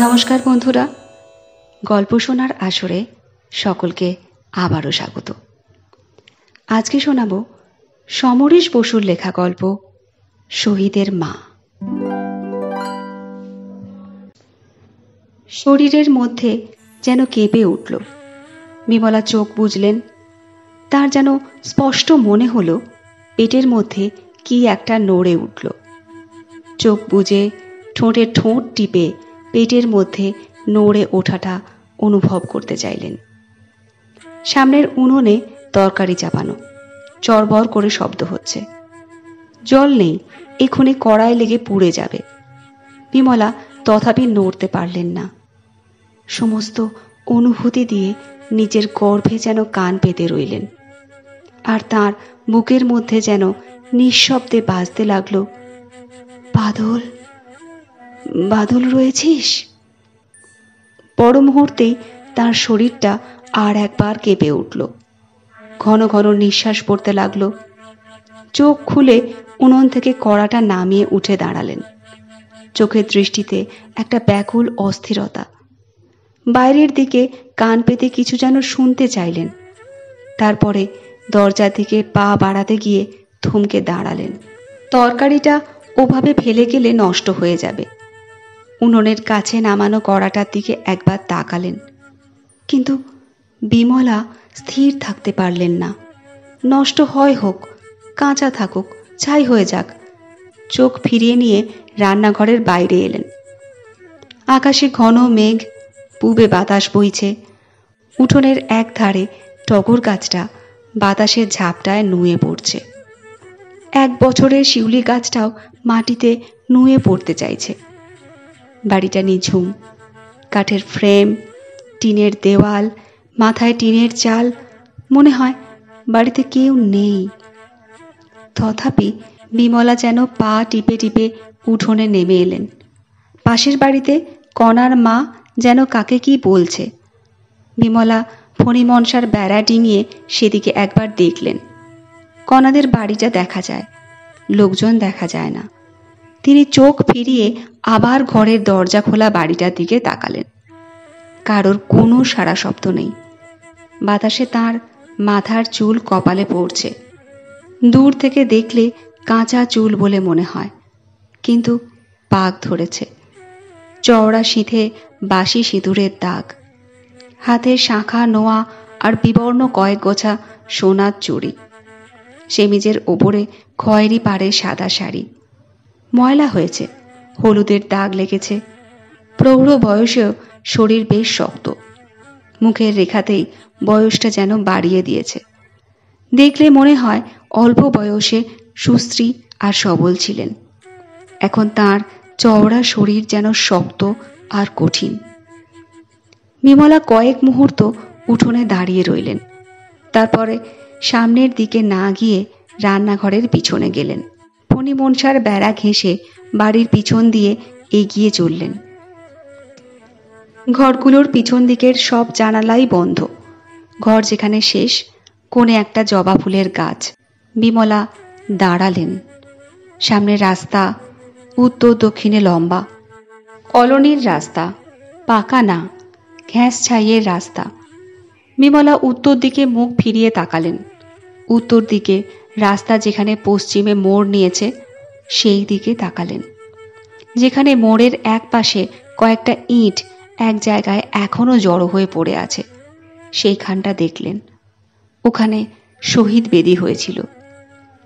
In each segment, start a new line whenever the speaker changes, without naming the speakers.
নমস্কার বন্ধুরা, গল্প শোনার আসরে সকলকে আবারও স্বাগত। আজকে শোনাব সমরেশ বসুর লেখা গল্প শহীদের মা। শরীরের মধ্যে যেন কেঁপে উঠল। বিমলা চোখ বুজলেন। তার যেন স্পষ্ট মনে হলো পেটের মধ্যে কি একটা নড়ে উঠল। চোখ বুজে ঠোঁটে ঠোঁট টিপে পেটের মধ্যে নড়ে ওঠাটা অনুভব করতে চাইলেন। সামনের উনুনে তরকারি চাপানো, চরবর করে শব্দ হচ্ছে। জল নেই, এক্ষুনি কড়াই লেগে পুড়ে যাবে। বিমলা তথাপি নড়তে পারলেন না। সমস্ত অনুভূতি দিয়ে নিজের গর্ভে যেন কান পেতে রইলেন। আর তার বুকের মধ্যে যেন নিঃশব্দে বাজতে লাগলো, বাদল, বাদল রয়েছিস? পর মুহূর্তেই তার শরীরটা আর একবার কেঁপে উঠল। ঘন ঘন নিঃশ্বাস পড়তে লাগলো। চোখ খুলে উনুন থেকে কড়াটা নামিয়ে উঠে দাঁড়ালেন। চোখের দৃষ্টিতে একটা ব্যাকুল অস্থিরতা। বাইরের দিকে কান পেতে কিছু যেন শুনতে চাইলেন। তারপরে দরজার দিকে পা বাড়াতে গিয়ে থমকে দাঁড়ালেন। তরকারিটা ওভাবে ফেলে গেলে নষ্ট হয়ে যাবে। উনুনের কাছে নামানো কড়াটার দিকে একবার তাকালেন, কিন্তু বিমলা স্থির থাকতে পারলেন না। নষ্ট হয় হোক, কাঁচা থাকুক, ছাই হয়ে যাক। চোখ ফিরিয়ে নিয়ে রান্নাঘরের বাইরে এলেন। আকাশে ঘন মেঘ, পূবে বাতাস বইছে। উঠোনের এক ধারে টগর গাছটা বাতাসের ঝাপটায় নুয়ে পড়ছে। 1 বছরের শিউলি গাছটাও মাটিতে নুয়ে পড়তে চাইছে। বাড়িটা নিঝুম। কাঠের ফ্রেম, টিনের দেওয়াল, মাথায় টিনের চাল। মনে হয় বাড়িতে কেউ নেই। তথাপি বিমলা যেন পা টিপে টিপে উঠোনে নেমে এলেন। পাশের বাড়িতে কণার মা যেন কাকে কি বলছে। বিমলা ফণিমনসার বেড়া ডিঙিয়ে সেদিকে একবার দেখলেন। কণাদের বাড়িটা দেখা যায়, লোকজন দেখা যায় না। তিনি চোখ ফিরিয়ে আবার ঘরের দরজা খোলা বাড়িটার দিকে তাকালেন। কারোর কোনো সাড়া শব্দ নেই। বাতাসে তার মাথার চুল কপালে পড়ছে। দূর থেকে দেখলে কাঁচা চুল বলে মনে হয়, কিন্তু পাক ধরেছে। চওড়া সিঁথে বাসি সিঁদুরের দাগ। হাতে শাঁখা নোয়া আর বিবর্ণ কয়েক গোছা সোনার চুড়ি। সেমিজের ওপরে খয়েরি পাড়ের সাদা শাড়ি। ময়লা হয়েছে, হলুদের দাগ লেগেছে। প্রৌঢ় বয়সেও শরীর বেশ শক্ত। মুখের রেখাতেই বয়সটা যেন বাড়িয়ে দিয়েছে। দেখলে মনে হয় অল্প বয়সে সুস্ত্রী আর সবল ছিলেন। এখন তার চওড়া শরীর যেন শক্ত আর কঠিন। বিমলা কয়েক মুহূর্ত উঠোনে দাঁড়িয়ে রইলেন। তারপরে সামনের দিকে না গিয়ে রান্নাঘরের পিছনে গেলেন। ফণিমনসার বেড়া ঘেঁষে বাড়ির পিছন দিয়ে এগিয়ে চললেন। ঘরগুলোর পিছন দিকের সব জানালাই বন্ধ। ঘর যেখানে শেষ, কোণে একটা জবা ফুলের গাছ। বিমলা দাঁড়ালেন। সামনে রাস্তা, উত্তর দক্ষিণে লম্বা। কলোনির রাস্তা, পাকা না, ঘ্যাস ছাইয়ের রাস্তা। বিমলা উত্তর দিকে মুখ ফিরিয়ে তাকালেন। উত্তর দিকে রাস্তা যেখানে পশ্চিমে মোড় নিয়েছে, সেই দিকে তাকালেন। যেখানে মোড়ের এক পাশে কয়েকটা ইট এক জায়গায় এখনো জড়ো হয়ে পড়ে আছে, সেইখানটা দেখলেন। ওখানে শহীদ বেদি হয়েছিল।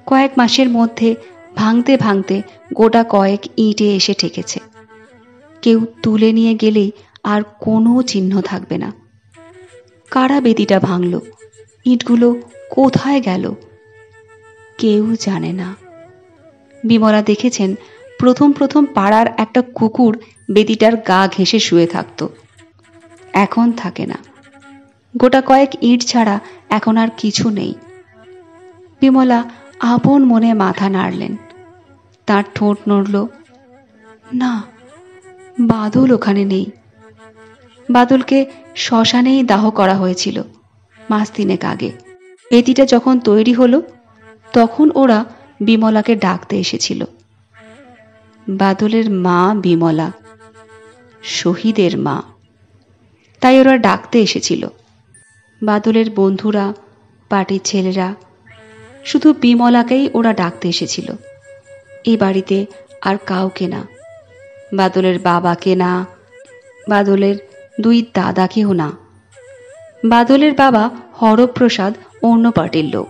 কয়েক মাসের মধ্যে ভাঙতে ভাঙতে গোটা কয়েক ইটে এসে ঠেকেছে। কেউ তুলে নিয়ে গেলেই আর কোনো চিহ্ন থাকবে না। কারা বেদিটা ভাঙল? ইটগুলো কোথায় গেল? কেউ জানে না। বিমলা দেখেছেন প্রথম প্রথম পাড়ার একটা কুকুর বেদিটার গা ঘেঁষে শুয়ে থাকত। এখন থাকে না। গোটা কয়েক ইট ছাড়া এখন আর কিছু নেই। বিমলা আপন মনে মাথা নাড়লেন। তার ঠোঁট নড়ল। না, বাদল ওখানে নেই। বাদলকে শ্মশানেই দাহ করা হয়েছিল 3 মাস আগে। বেদিটা যখন তৈরি হলো, তখন ওরা বিমলাকে ডাকতে এসেছিল। বাদলের মা বিমলা। শহীদের মা। তাই ওরা ডাকতে এসেছিল। বাদলের বন্ধুরা, পার্টির ছেলেরা, শুধু বিমলাকেই ওরা ডাকতে এসেছিল। এই বাড়িতে আর কাউকে না, বাদলের বাবাকে না, বাদলের দুই দাদাকেও না। বাদলের বাবা হরপ্রসাদ অন্য পার্টির লোক,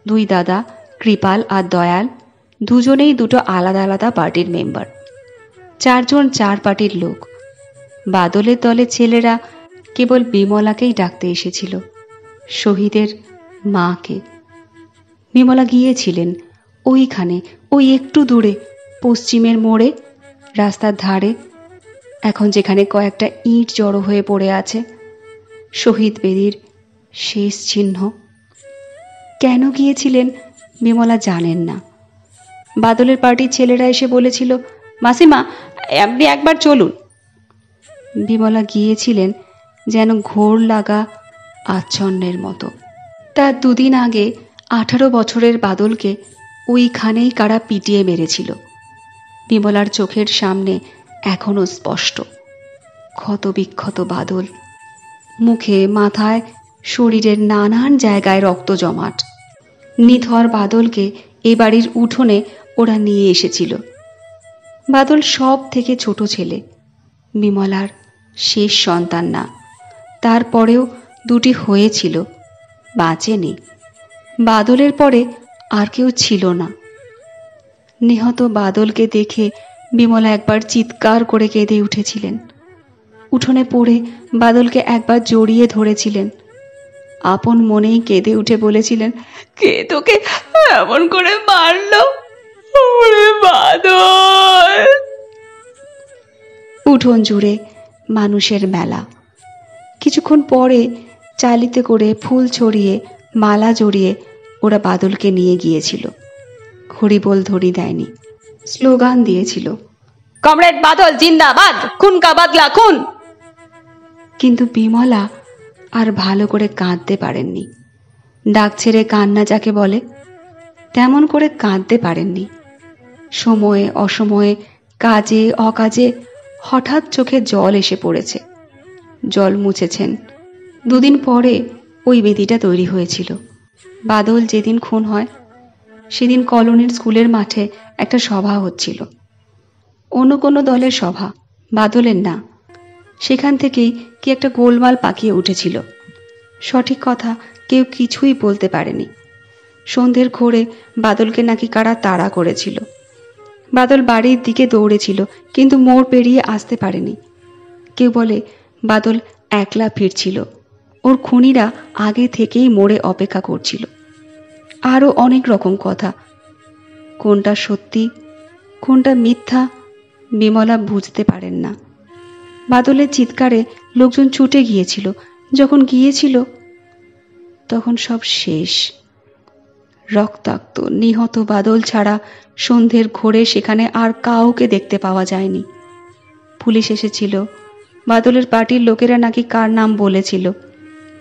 দুই দাদা কৃপাল আর দয়াল দুজনেই দুটো আলাদা আলাদা পার্টির মেম্বার। চারজন চার পার্টির লোক। বাদলের দলের ছেলেরা কেবল বিমলাকেই ডাকতে এসেছিল, শহীদের মাকে। বিমলা গিয়েছিলেন ওইখানে, ওই একটু দূরে পশ্চিমের মোড়ে, রাস্তার ধারে, এখন যেখানে কয়েকটা ইট জড়ো হয়ে পড়ে আছে, শহীদ বেদির শেষ চিহ্ন। কেন গিয়েছিলেন বিমলা জানেন না। বাদলের পার্টির ছেলেরা এসে বলেছিল, মাসিমা আপনি একবার চলুন। বিমলা গিয়েছিলেন যেন ঘোর লাগা আচ্ছন্নের মতো। তার দুদিন আগে 18 বছরের বাদলকে ওইখানেই কারা পিটিয়ে মেরেছিল। বিমলার চোখের সামনে এখনো স্পষ্ট ক্ষত বিক্ষত বাদল, মুখে, মাথায়, শরীরের নানান জায়গায় রক্ত জমাট। নিথর বাদলকে এ বাড়ির উঠোনে ওরা নিয়ে এসেছিল। বাদল সব থেকে ছোট ছেলে, বিমলার শেষ সন্তান না। তারপরেও দুটি হয়েছিল, বাঁচেনি। বাদলের পরে আর কেউ ছিল না। নিহত বাদলকে দেখে বিমলা একবার চিৎকার করে কেঁদে উঠেছিলেন। উঠোনে পড়ে বাদলকে একবার জড়িয়ে ধরেছিলেন। আপন মনেই কেঁদে উঠে বলেছিলেন, কে তোকে এমন করে মারলো ওরে বাদল। উঠোন জুড়ে মানুষের মেলা। কিছুক্ষণ পরে চালিতে করে ফুল ছড়িয়ে মালা জড়িয়ে ওরা বাদলকে নিয়ে গিয়েছিল। হরিবোল ধরি দেয়নি, স্লোগান দিয়েছিল, কমরেড বাদল জিন্দাবাদ, খুন কা বদলা খুন। কিন্তু বিমলা আর ভালো করে কাঁদতে পারেননি। ডাক ছেড়ে কান্না যাকে বলে, তেমন করে কাঁদতে পারেননি। সময়ে অসময়ে, কাজে অকাজে হঠাৎ চোখে জল এসে পড়েছে। জল মুছেছেন। দুদিন পরে ওই বেদিটা তৈরি হয়েছিল। বাদল যেদিন খুন হয় সেদিন কলোনির স্কুলের মাঠে একটা সভা হচ্ছিল। অন্য কোনো দলের সভা, বাদলের না। সেখান থেকেই কি একটা গোলমাল পাকিয়ে উঠেছিল। সঠিক কথা কেউ কিছুই বলতে পারেনি। সন্ধ্যের ঘোরে বাদলকে নাকি কারা তাড়া করেছিল। বাদল বাড়ির দিকে দৌড়েছিল, কিন্তু মোড় পেরিয়ে আসতে পারেনি। কেউ বলে বাদল একলা ফিরছিল, ওর খুনিরা আগে থেকেই মোড়ে অপেক্ষা করছিল। আরও অনেক রকম কথা। কোনটা সত্যি কোনটা মিথ্যা বিমলা বুঝতে পারেন না। বাদলের চিৎকারে লোকজন ছুটে গিয়েছিল। যখন গিয়েছিল তখন সব শেষ। রক্তাক্ত নিহত বাদল ছাড়া সন্ধ্যের ঘোরে সেখানে আর কাউকে দেখতে পাওয়া যায়নি। পুলিশ এসেছিল। বাদলের পার্টির লোকেরা নাকি কার নাম বলেছিল।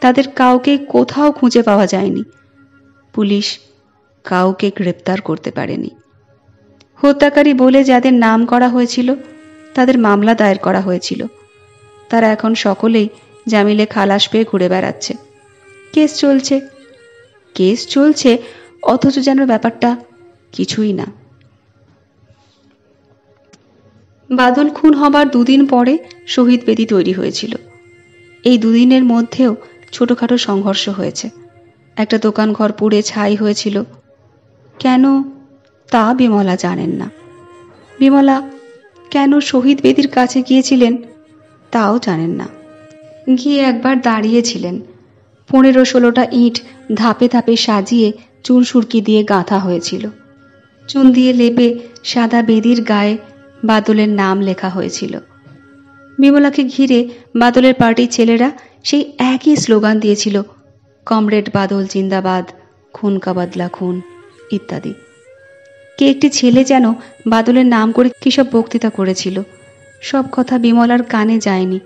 তাদের কাউকে কোথাও খুঁজে পাওয়া যায়নি। পুলিশ কাউকে গ্রেপ্তার করতে পারেনি। হত্যাকারী বলে যাদের নাম করা হয়েছিল তাদের মামলা দায়ের করা হয়েছিল। তারা এখন সকলেই জামিলে খালাস পেয়ে ঘুরে বেড়াচ্ছে। কেস চলছে অথচ যেন ব্যাপারটা কিছুই না। বাদল খুন হবার দুদিন পরে শহীদ বেদি তৈরি হয়েছিল। এই দুদিনের মধ্যেও ছোটখাটো সংঘর্ষ হয়েছে। একটা দোকান ঘর পুড়ে ছাই হয়েছিল। কেন তা বিমলা জানেন না। বিমলা কেন শহীদ বেদির কাছে গিয়েছিলেন তাও জানেন না। গিয়ে একবার দাঁড়িয়েছিলেন। 15-16টা ইট ধাপে ধাপে সাজিয়ে চুন সুরকি দিয়ে গাঁথা হয়েছিল। চুন দিয়ে লেপে সাদা বেদির গায়ে বাদলের নাম লেখা হয়েছিল। বিমলাকে ঘিরে বাদলের পার্টির ছেলেরা সেই একই স্লোগান দিয়েছিল, কমরেড বাদল জিন্দাবাদ, খুন কা বদলা খুন ইত্যাদি। কে একটি ছেলে যেন বাদলের নাম করে কী সব বক্তৃতা করেছিল। সব কথা বিমলার কানে যায়নি।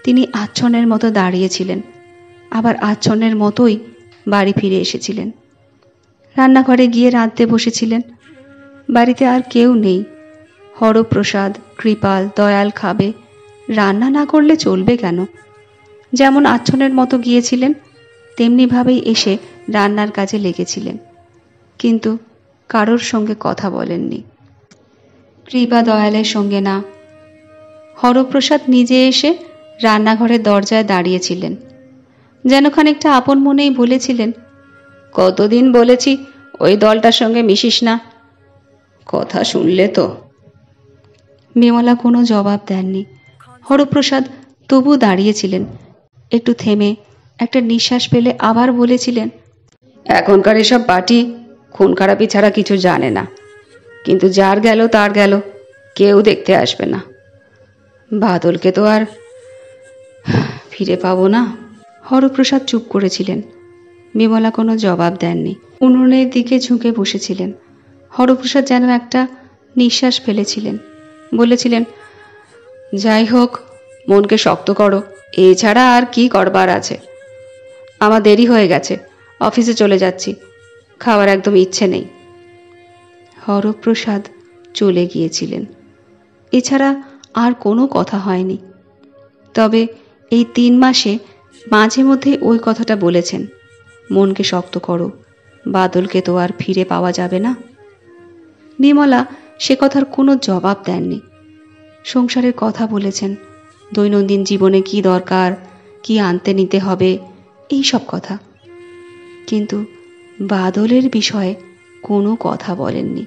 তিনি আচ্ছন্নের মতো দাঁড়িয়েছিলেন, আবার আচ্ছন্নের মতোই বাড়ি ফিরে এসেছিলেন। রান্নাঘরে গিয়ে রাঁধতে বসেছিলেন। বাড়িতে আর কেউ নেই। হরপ্রসাদ, কৃপাল, দয়াল খাবে, রান্না না করলে চলবে কেন? যেমন আচ্ছনের মতো গিয়েছিলেন তেমনিভাবেই এসে রান্নার কাজে লেগেছিলেন, কিন্তু কারোর সঙ্গে কথা বলেননি। কৃপা দয়ালের সঙ্গে না। হরপ্রসাদ নিজে এসে রান্নাঘরের দরজায় দাঁড়িয়েছিলেন, যেন খানিকটা আপন মনেই বলেছিলেন, কতদিন বলেছি ওই দলটার সঙ্গে মিশিস না, কথা শুনলে তো? বিমলা কোনো জবাব দেননি। হরপ্রসাদ তবু দাঁড়িয়েছিলেন। একটু থেমে একটা নিঃশ্বাস ফেলে আবার বলেছিলেন, এখনকার এসব পার্টি খুন খারাপি ছাড়া কিছু জানে না, কিন্তু যার গেল তার গেল, কেউ দেখতে আসবে না। বাদলকে তো আর ফিরে পাবো না। হরপ্রসাদ চুপ করেছিলেন। বিমলা কোনো জবাব দেননি। উনুনের দিকে ঝুঁকে বসেছিলেন। হরপ্রসাদ যেন একটা নিঃশ্বাস ফেলেছিলেন, বলেছিলেন, যাই হোক, মনকে শক্ত করো, এছাড়া আর কি করবার আছে? আমার দেরি হয়ে গেছে, অফিসে চলে যাচ্ছি, খাওয়ার একদম ইচ্ছে নেই। হরপ্রসাদ চলে গিয়েছিলেন। এছাড়া আর কোনো কথা হয়নি। তবে এই 3 মাসে মাঝে মধ্যে ওই কথাটা বলেছেন, মনকে শক্ত করো, বাদলকে তো আর ফিরে পাওয়া যাবে না। বিমলা সে কথার কোনো জবাব দেননি। সংসারের কথা বলেছেন, দৈনন্দিন জীবনে কি দরকার, কি আনতে নিতে হবে, এই সব কথা, কিন্তু বাদলের বিষয়ে কোনো কথা বলেননি।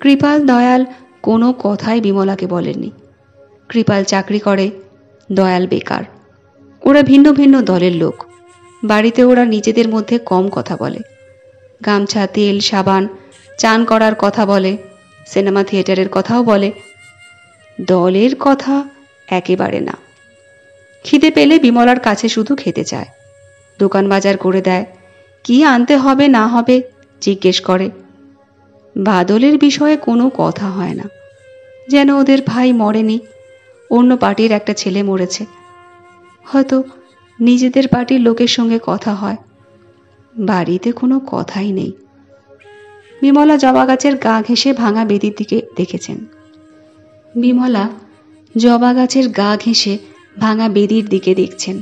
কৃপাল দয়াল কোনো কথাই বিমলাকে বলেননি। কৃপাল চাকরি করে, দয়াল বেকার। ওরা ভিন্ন ভিন্ন দলের লোক। বাড়িতে ওরা নিজেদের মধ্যে কম কথা বলে। গামছা, তেল, সাবান, চান করার কথা বলে, সিনেমা থিয়েটারের কথাও বলে। দলের কথা একেবারে না। খিদে পেলে বিমলার কাছে শুধু খেতে চায়। দোকান বাজার করে দেয়, কি আনতে হবে না হবে জিজ্ঞেস করে। বাদলের বিষয়ে কোনো কথা হয় না, যেন ওদের ভাই মরেনি, অন্য পার্টির একটা ছেলে মরেছে। হয়তো নিজেদের পার্টির লোকের সঙ্গে কথা হয়, বাড়িতে কোনো কথাই নেই। বিমলা জবা গাছের গা ঘেঁষে ভাঙা বেদির দিকে দেখেছেন। বিমলা জবা গাছের গা ঘেঁষে ভাঙা বেদির দিকে দেখছেন।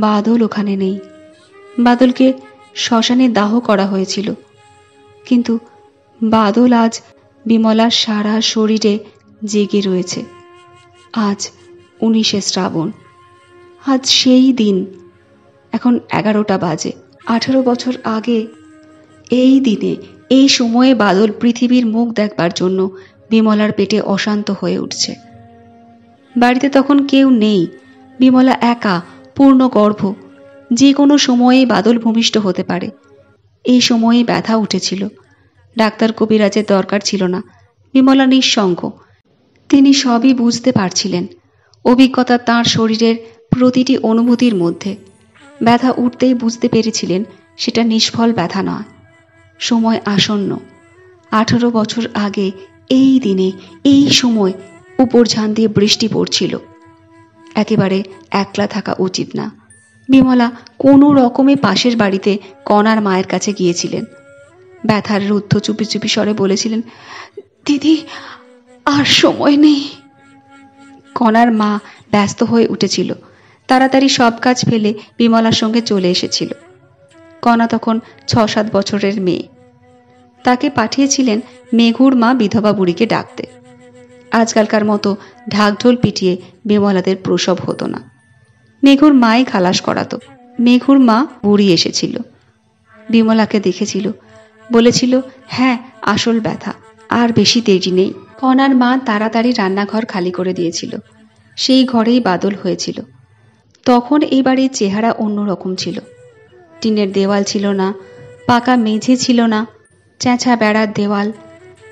বাদল ওখানে নেই। বাদলকে শ্মশানে দাহ করা হয়েছিল, কিন্তু বাদল আজ বিমলার সারা শরীরে জেগে রয়েছে। আজ 19শে শ্রাবণ, আজ সেই দিন। এখন 11টা বাজে। 18 বছর আগে এই দিনে, এই সময়ে বাদল পৃথিবীর মুখ দেখবার জন্য বিমলার পেটে অশান্ত হয়ে উঠছে। বাড়িতে তখন কেউ নেই। বিমলা একা, পূর্ণ গর্ভ। যে কোনো সময়ে বাদল ভূমিষ্ঠ হতে পারে। এই সময়ে ব্যথা উঠেছিল। ডাক্তার কবিরাজের দরকার ছিল না। বিমলা নিঃসঙ্গ। তিনি সবই বুঝতে পারছিলেন। অভিজ্ঞতা তাঁর শরীরের প্রতিটি অনুভূতির মধ্যে। ব্যথা উঠতেই বুঝতে পেরেছিলেন সেটা নিষ্ফল ব্যথা নয়, সময় আসন্ন। 18 বছর আগে এই দিনে, এই সময় উপর ঝান দিয়ে বৃষ্টি পড়ছিল। একেবারে একলা থাকা উচিত না। বিমলা কোনো রকমে পাশের বাড়িতে কণার মায়ের কাছে গিয়েছিলেন। ব্যথার রুদ্ধ চুপি চুপি স্বরে বলেছিলেন, দিদি, আর সময় নেই। কণার মা ব্যস্ত হয়ে উঠেছিল। তাড়াতাড়ি সব কাজ ফেলে বিমলার সঙ্গে চলে এসেছিল। কণা তখন 6-7 বছরের মেয়ে। তাকে পাঠিয়েছিলেন মেঘুর মা বিধবা বুড়িকে ডাকতে। আজকালকার মতো ঢাকঢোল পিটিয়ে বিমলাদের প্রসব হতো না। মেঘুর মাই খালাস করাতো। মেঘুর মা বুড়ি এসেছিল, বিমলাকে দেখেছিল, বলেছিল, হ্যাঁ, আসল ব্যথা, আর বেশি দেরি নেই। কণার মা তাড়াতাড়ি রান্নাঘর খালি করে দিয়েছিল। সেই ঘরেই বাদল হয়েছিল। তখন এই বাড়ির চেহারা অন্যরকম ছিল। টিনের দেওয়াল ছিল না, পাকা মেঝে ছিল না, চেঁচা বেড়ার দেওয়াল,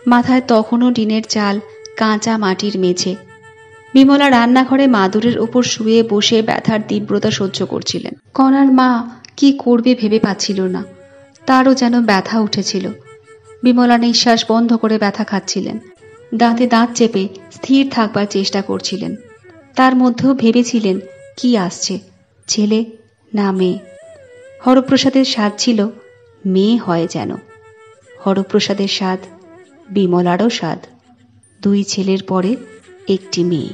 মাথায় তখনও টিনের চাল, কাঁচা মাটির মেঝে। বিমলা রান্নাঘরে মাদুরের উপর শুয়ে বসে ব্যথার তীব্রতা সহ্য করছিলেন। কণার মা কি করবে ভেবে পাচ্ছিল না। তারও যেন ব্যথা উঠেছিল। বিমলা নিঃশ্বাস বন্ধ করে ব্যথা খাচ্ছিলেন। দাঁতে দাঁত চেপে স্থির থাকবার চেষ্টা করছিলেন। তার মধ্যেও ভেবেছিলেন কি আসছে, ছেলে না মেয়ে। হরপ্রসাদের স্বাদ ছিল মেয়ে হয় যেন। হরপ্রসাদের স্বাদ, বিমলারও স্বাদ, 2 ছেলের পরে একটি মেয়ে।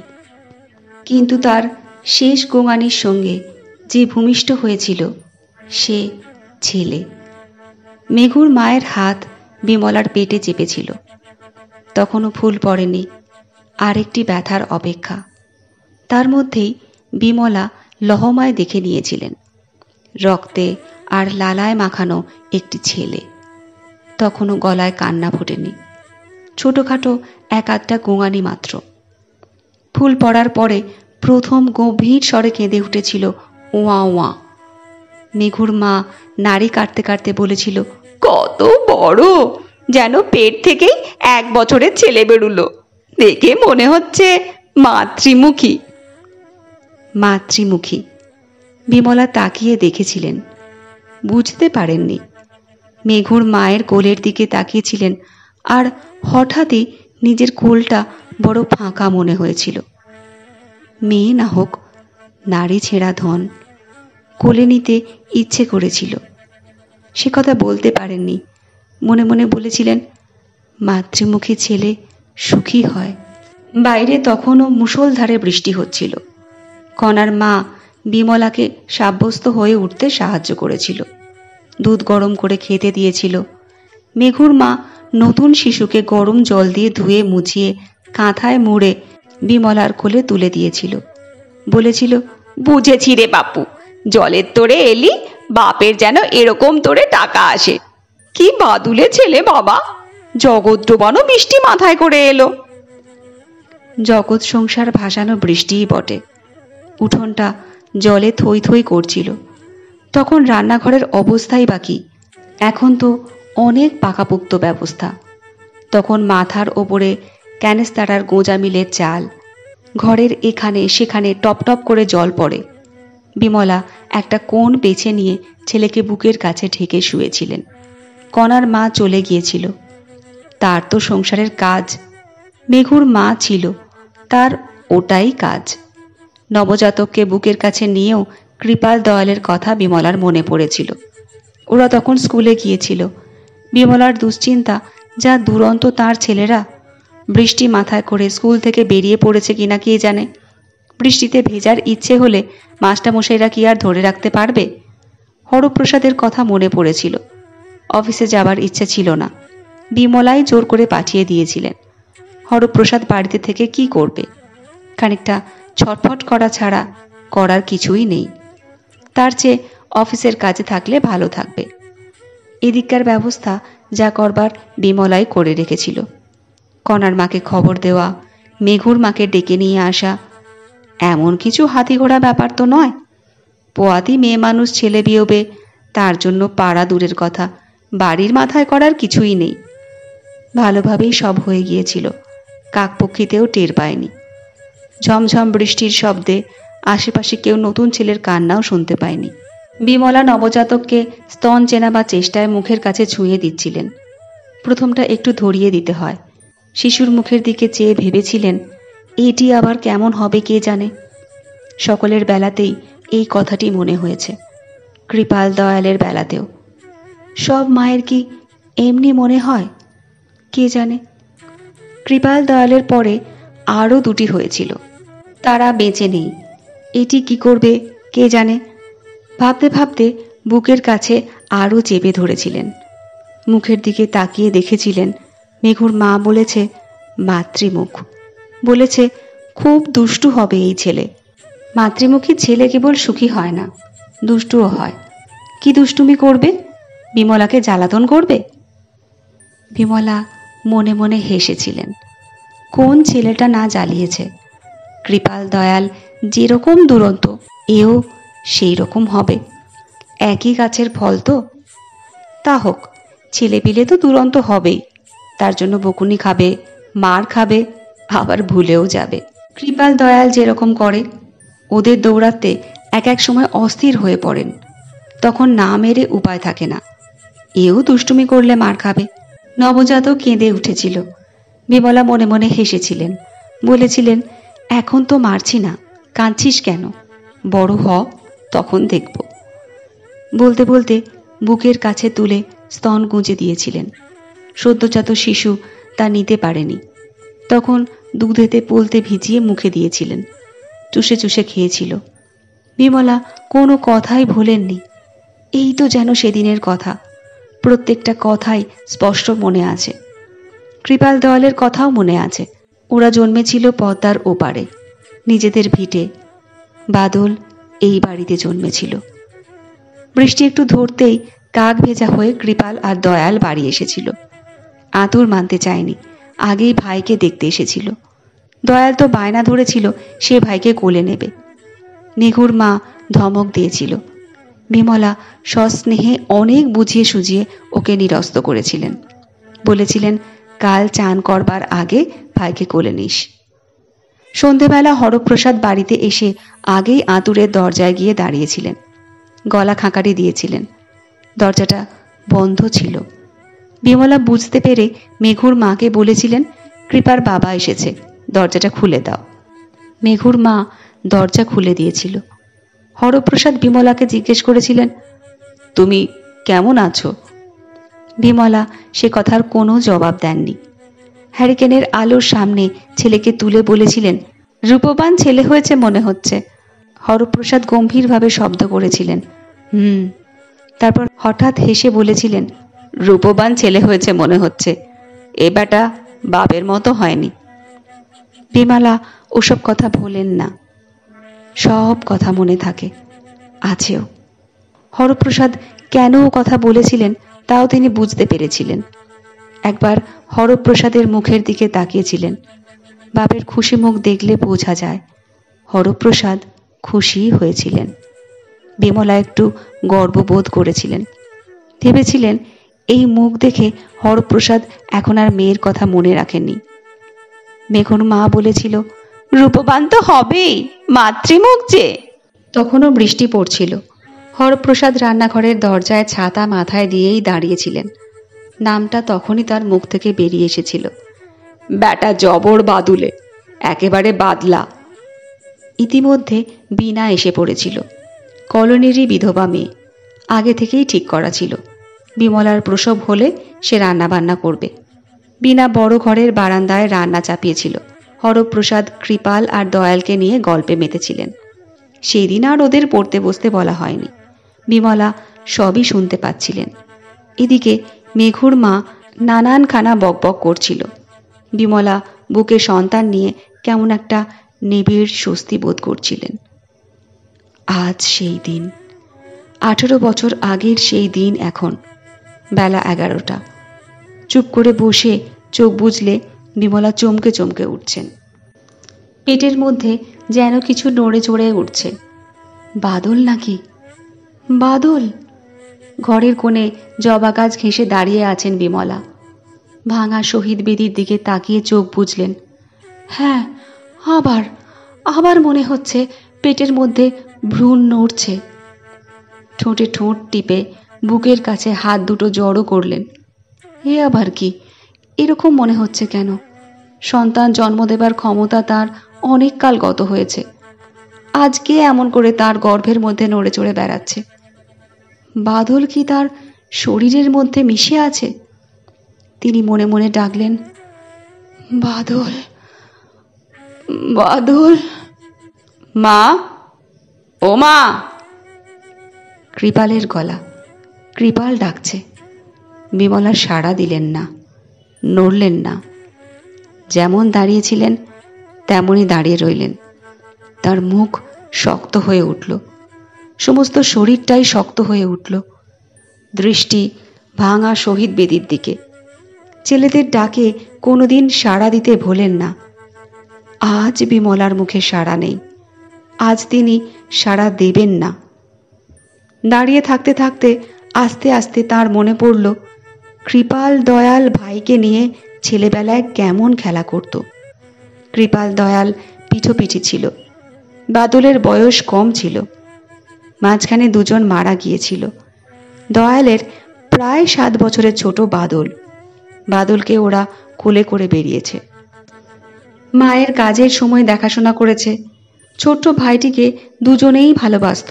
কিন্তু তার শেষ গোঙানির সঙ্গে যে ভূমিষ্ঠ হয়েছিল সে ছেলে। মেঘুর মায়ের হাত বিমলার পেটে চেপেছিল। তখনও ফুল পড়েনি, আরেকটি ব্যথার অপেক্ষা। তার মধ্যেই বিমলা লহমায় দেখে নিয়েছিলেন রক্তে আর লালায় মাখানো একটি ছেলে। তখনও গলায় কান্না ফোটেনি, ছোটখাটো এক আধটা গোঙানি মাত্র। ফুল পড়ার পরে প্রথম গভীর স্বরে কেঁদে উঠেছিল ওয়া ওয়া। মেঘুর মা নাড়ি কাটতে কাটতে বলেছিল, কত বড়, যেন পেট থেকেই 1 বছরের ছেলে বেরুলো, দেখে মনে হচ্ছে মাতৃমুখী। মাতৃমুখী। বিমলা তাকিয়ে দেখেছিলেন, বুঝতে পারেননি। মেঘুর মায়ের কোলের দিকে তাকিয়েছিলেন, আর হঠাৎই নিজের কোলটা বড় ফাঁকা মনে হয়েছিল। মেয়ে না হোক, নারী ছেঁড়া ধন, কোলে নিতে ইচ্ছে করেছিল। সে কথা বলতে পারেননি, মনে মনে বলেছিলেন, মাতৃমুখী ছেলে সুখী হয়। বাইরে তখনও মুষলধারে বৃষ্টি হচ্ছিল। কণার মা বিমলাকে সাব্যস্ত হয়ে উঠতে সাহায্য করেছিল, দুধ গরম করে খেতে দিয়েছিল। মেঘুর মা নতুন শিশুকে গরম জল দিয়ে ধুয়ে মুছিয়ে কাঁথায় মুড়ে বিমলার কোলে তুলে দিয়েছিল। বলেছিল, বুঝেছি রে বাপু, জলের তোরে এলি, বাপের যেন এরকম তোরে টাকা আসে। কি বাদুলে ছেলে বাবা, জগৎ ডোবানো বৃষ্টি মাথায় করে এলো। জগৎ সংসার ভাসানো বৃষ্টিই বটে। উঠোনটা জলে থই থই করছিল। তখন রান্নাঘরের অবস্থাই বাকি, এখন তো অনেক পাকাপোক্ত ব্যবস্থা। তখন মাথার ওপরে ক্যানেস্তারার গোঁজা মিলের চাল, ঘরের এখানে সেখানে টপ টপ করে জল পড়ে। বিমলা একটা কোণ বেছে নিয়ে ছেলেকে বুকের কাছে ঢেকে শুয়েছিলেন। কণার মা চলে গিয়েছিল, তার তো সংসারের কাজ। মেঘুর মা ছিল, তার ওটাই কাজ। নবজাতককে বুকের কাছে নিয়েও কৃপাল দয়ালের কথা বিমলার মনে পড়েছিল। ওরা তখন স্কুলে গিয়েছিল। বিমলার দুশ্চিন্তা, যা দুরন্ত তার ছেলেরা। বৃষ্টি মাথায় করে স্কুল থেকে বেরিয়ে পড়েছে কিনা কে জানে। বৃষ্টিতে ভেজার ইচ্ছে হলে মাস্টারমশাইরা কি আর ধরে রাখতে পারবে? হরপ্রসাদের কথা মনে পড়েছিল। অফিসে যাবার ইচ্ছে ছিল না, বিমলাই জোর করে পাঠিয়ে দিয়েছিলেন। হরপ্রসাদ বাড়িতে থেকে কি করবে? খানিকটা ছটফট করা ছাড়া করার কিছুই নেই। তার চেয়ে অফিসের কাজে থাকলে ভালো থাকবে। এদিককার ব্যবস্থা যা করবার বিমলাই করে রেখেছিল। কণার মাকে খবর দেওয়া, মেঘুর মাকে ডেকে নিয়ে আসা, এমন কিছু হাতি ঘোড়া ব্যাপার তো নয়। পোয়াতি মেয়ে মানুষ ছেলে বিয়োবে, তার জন্য পাড়া দূরের কথা, বাড়ির মাথায় করার কিছুই নেই। ভালোভাবেই সব হয়ে গিয়েছিল, কাকপক্ষীতেও টের পায়নি। ঝমঝম বৃষ্টির শব্দে আশেপাশে কেউ নতুন ছেলের কান্নাও শুনতে পায়নি। বিমলা নবজাতককে স্তন চেনাবার চেষ্টায় মুখের কাছে ছুঁয়ে দিচ্ছিলেন। প্রথমটা একটু ধরিয়ে দিতে হয়। শিশুর মুখের দিকে চেয়ে ভেবেছিলেন, এটি আবার কেমন হবে কে জানে। সকলের বেলাতেই এই কথাটি মনে হয়েছে, কৃপাল দয়ালের বেলাতেও। সব মায়ের কি এমনি মনে হয় কে জানে। কৃপাল দয়ালের পরে আরও 2টি হয়েছিল, তারা বেঁচে নেই। এটি কি করবে কে জানে। ভাবতে ভাবতে বুকের কাছে আরও চেপে ধরেছিলেন। মুখের দিকে তাকিয়ে দেখেছিলেন, মেঘুর মা বলেছে মাতৃমুখ, বলেছে খুব দুষ্টু হবে এই ছেলে। মাতৃমুখী ছেলে কেবল সুখী হয় না, দুষ্টুও হয়। কি দুষ্টুমি করবে? বিমলাকে জ্বালাতন করবে। বিমলা মনে মনে হেসেছিলেন। কোন ছেলেটা না জ্বালিয়েছে। কৃপাল দয়াল যেরকম দুরন্ত, এও সেই রকম হবে। একই গাছের ফল তো। তা হোক, ছেলেপিলে তো দুরন্ত হবেই, তার জন্য বকুনি খাবে, মার খাবে, আবার ভুলেও যাবে। কৃপাল দয়াল যেরকম করে, ওদের দৌড়াতে এক এক সময় অস্থির হয়ে পড়েন। তখন না মেরে উপায় থাকে না, এও দুষ্টুমি করলে মার খাবে। নবজাতক কেঁদে উঠেছিল। বিমলা মনে মনে হেসেছিলেন, বলেছিলেন, এখন তো মারছি না, কাঁদছিস কেন? বড় হ, তখন দেখব। বলতে বলতে বুকের কাছে তুলে স্তন গুঁজে দিয়েছিলেন। সদ্যজাত শিশু তা নিতে পারেনি, তখন দুধেতে পলতে ভিজিয়ে মুখে দিয়েছিলেন। চুষে চুষে খেয়েছিল। বিমলা কোনো কথাই ভোলেননি। এই তো যেন সেদিনের কথা, প্রত্যেকটা কথাই স্পষ্ট মনে আছে। কৃপাল দয়ালের কথাও মনে আছে। ওরা জন্মেছিল পদ্মার ওপারে, নিজেদের ভিটে। বাদল এই বাড়িতে জন্মেছিল। বৃষ্টি একটু ধরতেই কাক ভেজা হয়ে কৃপাল আর দয়াল বাড়ি এসেছিল। আতুর মানতে চায়নি, আগেই ভাইকে দেখতে এসেছিল। দয়াল তো বায়না ধরেছিল সে ভাইকে কোলে নেবে। মেঘুর মা ধমক দিয়েছিল। বিমলা সস্নেহে অনেক বুঝিয়ে সুঝিয়ে ওকে নিরস্ত করেছিলেন। বলেছিলেন, কাল চান করবার আগে ভাইকে কোলে নিস। সন্ধেবেলা হরপ্রসাদ বাড়িতে এসে আগেই আতুরের দরজায় গিয়ে দাঁড়িয়েছিলেন। গলা খাঁকারি দিয়েছিলেন। দরজাটা বন্ধ ছিল। বিমলা বুঝতে পেরে মেঘুর মাকে বলেছিলেন, কৃপার বাবা এসেছে, দরজাটা খুলে দাও। মেঘুর মা দরজা খুলে দিয়েছিল। হরপ্রসাদ বিমলাকে জিজ্ঞেস করেছিলেন, তুমি কেমন আছো? বিমলা সে কথার কোনো জবাব দেননি। হ্যারিকেনের আলোর সামনে ছেলেকে তুলে বলেছিলেন, রূপবান ছেলে হয়েছে মনে হচ্ছে। হরপ্রসাদ গম্ভীরভাবে শব্দ করেছিলেন, তারপর হঠাৎ হেসে বলেছিলেন, রূপবান ছেলে হয়েছে মনে হচ্ছে, এ বেটা বাপের মতো হয়নি। বিমলা ওসব কথা ভোলেন না, সব কথা মনে থাকে, আছেও। হরপ্রসাদ কেন ও কথা বলেছিলেন তাও তিনি বুঝতে পেরেছিলেন। একবার হরপ্রসাদের মুখের দিকে তাকিয়েছিলেন। বাপের খুশি মুখ দেখলে বোঝা যায় হরপ্রসাদ খুশি হয়েছিলেন। বিমলা একটু গর্ববোধ করেছিলেন। ভেবেছিলেন এই মুখ দেখে হরপ্রসাদ এখন আর মেয়ের কথা মনে রাখেননি। মেঘুর মা বলেছিল, রূপবান তো হবেই, মাতৃমুখ যে। তখনও বৃষ্টি পড়ছিল। হরপ্রসাদ রান্নাঘরের দরজায় ছাতা মাথায় দিয়েই দাঁড়িয়েছিলেন। নামটা তখনই তার মুখ থেকে বেরিয়ে এসেছিল, ব্যাটা জবর বাদুলে, একেবারে বাদলা। ইতিমধ্যে বীণা এসে পড়েছিল। কলোনিরই বিধবা মেয়ে, আগে থেকেই ঠিক করা ছিল বিমলার প্রসব হলে সে রান্না বান্না করবে। বীণা বড় ঘরের বারান্দায় রান্না চাপিয়েছিল। হরপ্রসাদ কৃপাল আর দয়ালকে নিয়ে গল্পে মেতেছিলেন। সেই দিন আর ওদের পড়তে বসতে বলা হয়নি। বিমলা সবই শুনতে পাচ্ছিলেন। এদিকে মেঘুর মা নানানখানা বকবক করছিল। বিমলা বুকে সন্তান নিয়ে কেমন একটা নিবিড় স্বস্তি বোধ করছিলেন। আজ সেই দিন, 18 বছর আগের সেই দিন। এখন বেলা 11টা। চুপ করে বসে চোখ বুজলে বিমলা চমকে চমকে উঠছেন। পেটের মধ্যে যেন কিছু নড়ে চড়ে উঠছে। বাদল নাকি? বাদল! ঘরের কোণে জবা গাছ ঘেঁষে দাঁড়িয়ে আছেন বিমলা। ভাঙা শহীদ বেদির দিকে তাকিয়ে চোখ বুজলেন। হ্যাঁ, আবার আবার মনে হচ্ছে পেটের মধ্যে ভ্রূণ নড়ছে। ঠোঁটে ঠোঁট টিপে বুকের কাছে হাত দুটো জড়ো করলেন। এ আবার কি? এরকম মনে হচ্ছে কেন? সন্তান জন্ম দেবার ক্ষমতা তার অনেক কাল গত হয়েছে। আজকে এমন করে তার গর্ভের মধ্যে নড়ে চড়ে বেড়াচ্ছে। বাদল কি তার শরীরের মধ্যে মিশে আছে? তিনি মনে মনে ডাকলেন, বাদল, বাদল। মা, ও মা! কৃপালের গলা। কৃপাল ডাকছে। বিমলা সাড়া দিলেন না, নড়লেন না। যেমন দাঁড়িয়েছিলেন তেমনই দাঁড়িয়ে রইলেন। তার মুখ শক্ত হয়ে উঠল, সমস্ত শরীরটাই শক্ত হয়ে উঠল। দৃষ্টি ভাঙা শহীদ বেদির দিকে। ছেলেদের ডাকে কোনোদিন সাড়া দিতে ভোলেন না। আজ বিমলার মুখে সাড়া নেই। আজ তিনি সাড়া দেবেন না। দাঁড়িয়ে থাকতে থাকতে আস্তে আস্তে তার মনে পড়ল কৃপাল দয়াল ভাইকে নিয়ে ছেলেবেলায় কেমন খেলা করত। কৃপাল দয়াল পিঠোপিঠি ছিল। বাদলের বয়স কম ছিল। মাঝখানে দুজন মারা গিয়েছিল। দয়ালের প্রায় 7 বছরের ছোট বাদল। বাদলকে ওরা কোলে করে বেরিয়েছে। মায়ের কাজের সময় দেখাশোনা করেছে। ছোট্ট ভাইটিকে দুজনেই ভালোবাসত,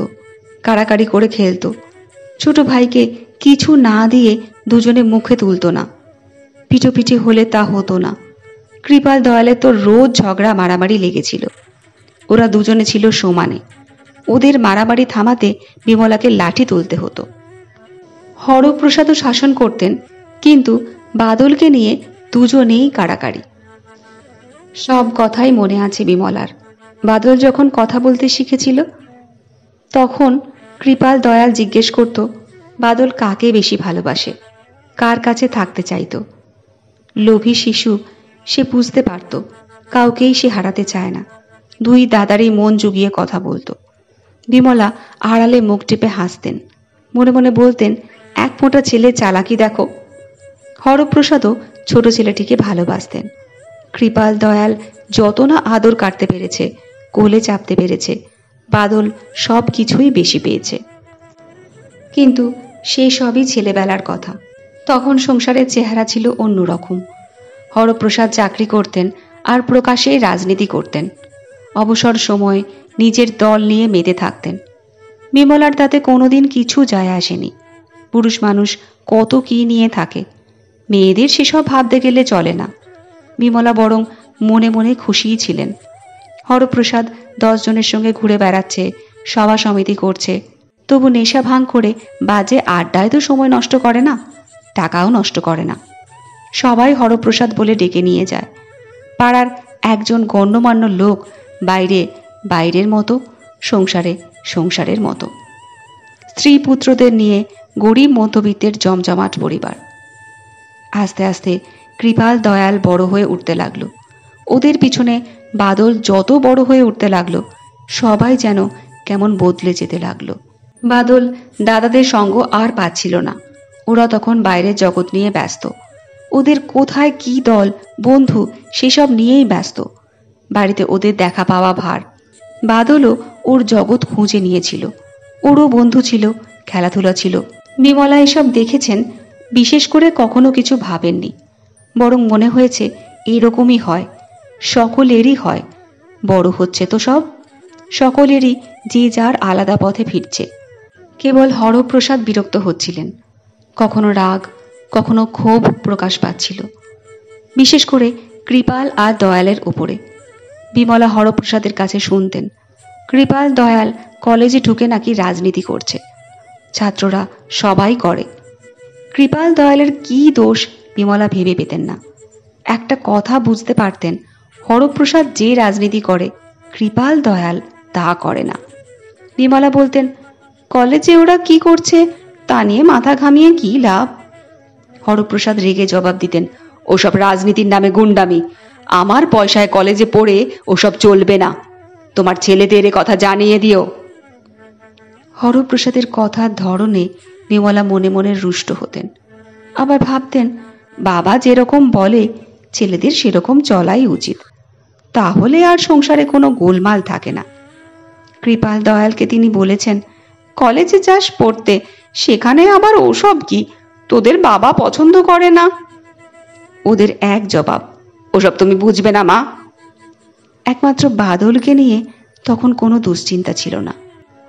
কাড়াকাড়ি করে খেলত। ছোট ভাইকে কিছু না দিয়ে দুজনে মুখে তুলত না। পিঠোপিঠি হলে তা হতো না। কৃপাল দয়ালের তো রোজ ঝগড়া মারামারি লেগেছিল। ওরা দুজনে ছিল সমানে। ওদের মারামারি থামাতে বিমলাকে লাঠি তুলতে হতো। হরপ্রসাদও শাসন করতেন, কিন্তু বাদলকে নিয়ে দুজনেই কাড়াকাড়ি। সব কথাই মনে আছে বিমলার। বাদল যখন কথা বলতে শিখেছিল, তখন কৃপাল দয়াল জিজ্ঞেস করত বাদল কাকে বেশি ভালোবাসে, কার কাছে থাকতে চাইত। লোভী শিশু, সে বুঝতে পারত কাউকেই সে হারাতে চায় না। দুই দাদারই মন জুগিয়ে কথা বলতো। বিমলা আড়ালে মুখ টিপে হাসতেন, মনে মনে বলতেন, এক ফোঁটা ছেলে চালাকি দেখো। হরপ্রসাদও ছোট ছেলেটিকে ভালোবাসতেন। কৃপাল দয়াল যত না আদর কাটতে পেরেছে, কোলে চাপতে পেরেছে, বাদল সব কিছুই বেশি পেয়েছে। কিন্তু সেই সবই ছেলেবেলার কথা। তখন সংসারের চেহারা ছিল অন্যরকম। হরপ্রসাদ চাকরি করতেন আর প্রকাশ্যেই রাজনীতি করতেন। অবসর সময় নিজের দল নিয়ে মেতে থাকতেন। বিমলার তাতে কোনোদিন কিছু যায় আসেনি। পুরুষ মানুষ কত কি নিয়ে থাকে, মেয়েদের সেসব ভাবতে গেলে চলে না। বিমলা বরং মনে মনে খুশিই ছিলেন। হরপ্রসাদ 10 জনের সঙ্গে ঘুরে বেড়াচ্ছে, সভা সমিতি করছে, তবু নেশা ভাঙ করে বাজে আড্ডায় তো সময় নষ্ট করে না, টাকাও নষ্ট করে না। সবাই হরপ্রসাদ বলে ডেকে নিয়ে যায়। পাড়ার একজন গণ্যমান্য লোক, বাইরে বাইরের মতো, সংসারে সংসারের মতো। স্ত্রী পুত্রদের নিয়ে গরিব মধ্যবিত্তের জমজমাট পরিবার। আস্তে আস্তে কৃপাল দয়াল বড় হয়ে উঠতে লাগলো। ওদের পিছনে বাদল যত বড় হয়ে উঠতে লাগলো, সবাই যেন কেমন বদলে যেতে লাগলো। বাদল দাদাদের সঙ্গ আর পাচ্ছিল না। ওরা তখন বাইরের জগৎ নিয়ে ব্যস্ত। ওদের কোথায় কি দল, বন্ধু, সেসব নিয়েই ব্যস্ত। বাড়িতে ওদের দেখা পাওয়া ভার। বাদলও ওর জগৎ খুঁজে নিয়েছিল। ওরও বন্ধু ছিল, খেলাধুলা ছিল। বিমলা এসব দেখেছেন, বিশেষ করে কখনো কিছু ভাবেননি। বরং মনে হয়েছে এরকমই হয়, সকলেরই হয়। বড় হচ্ছে তো সব, সকলেরই যে যার আলাদা পথে ফিরছে। কেবল হরপ্রসাদ বিরক্ত হচ্ছিলেন। কখনো রাগ, কখনো ক্ষোভ প্রকাশ পাচ্ছিল, বিশেষ করে কৃপাল আর দয়ালের উপরে। বিমলা হরপ্রসাদের কাছে শুনতেন, কৃপাল দয়াল কলেজে ঢুকে নাকি রাজনীতি করছে। ছাত্ররা সবাই করে। কৃপাল দয়ালের কি দোষ বিমলা ভেবে পেতেন না। একটা কথা বুঝতে পারতেন, হরপ্রসাদ যে রাজনীতি করে, কৃপাল দয়াল তা করে না। বিমলা বলতেন, কলেজে ওরা কি করছে তা নিয়ে মাথা ঘামিয়ে কি লাভ। হরপ্রসাদ রেগে জবাব দিতেন, ওসব রাজনীতির নামে গুন্ডামি, আমার পয়সায় কলেজে পড়ে ওসব চলবে না, তোমার ছেলেদের এ কথা জানিয়ে দিও। হরপ্রসাদের কথার ধরনে বিমলা মনে মনে রুষ্ট হতেন। আবার ভাবতেন, বাবা যেরকম বলে ছেলেদের সেরকম চলাই উচিত, তাহলে আর সংসারে কোনো গোলমাল থাকে না। কৃপাল দয়ালকে তিনি বলেছেন, কলেজে যাস পড়তে, সেখানে আবার ওসব কি, তোদের বাবা পছন্দ করে না। ওদের এক জবাব, ওসব তুমি বুঝবে না মা। একমাত্র বাদলকে নিয়ে তখন কোনো দুশ্চিন্তা ছিল না।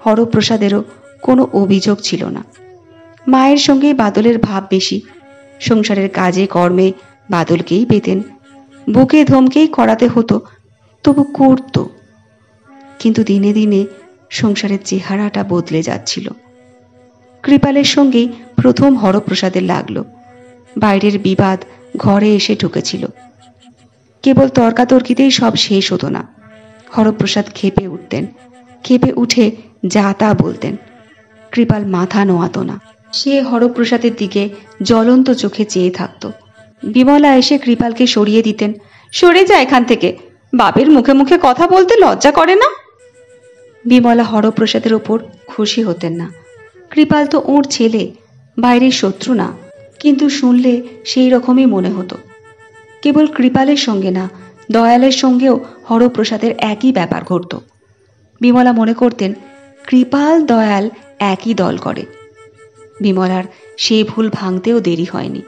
হরপ্রসাদেরও কোনো অভিযোগ ছিল না। মায়ের সঙ্গে বাদলের ভাব বেশি। সংসারের কাজে কর্মে বাদলকেই পেতেন। বুকে ধমকেই করাতে হতো, তবু করত। কিন্তু দিনে দিনে সংসারের চেহারাটা বদলে যাচ্ছিল। কৃপালের সঙ্গেই প্রথম হরপ্রসাদের লাগলো। বাইরের বিবাদ ঘরে এসে ঢুকেছিল। কেবল তর্কাতর্কিতেই সব শেষ হতো না। হরপ্রসাদ ক্ষেপে উঠতেন, ক্ষেপে উঠে যা তা বলতেন। কৃপাল মাথা নোয়াত না। সে হরপ্রসাদের দিকে জ্বলন্ত চোখে চেয়ে থাকত। বিমলা এসে কৃপালকে সরিয়ে দিতেন, সরে যা এখান থেকে, বাপের মুখে মুখে কথা বলতে লজ্জা করে না। বিমলা হরপ্রসাদের ওপর খুশি হতেন না। কৃপাল তো ওর ছেলে, বাইরের শত্রু না, কিন্তু শুনলে সেই রকমই মনে হতো। কেবল কৃপালের সঙ্গে না, দয়ালের সঙ্গেও হরপ্রসাদের একই ব্যাপার ঘটত। বিমলা মনে করতেন, কৃপাল দয়াল একই দল করে। বিমলার সেই ভুল ভাঙতেও দেরি হয়নি।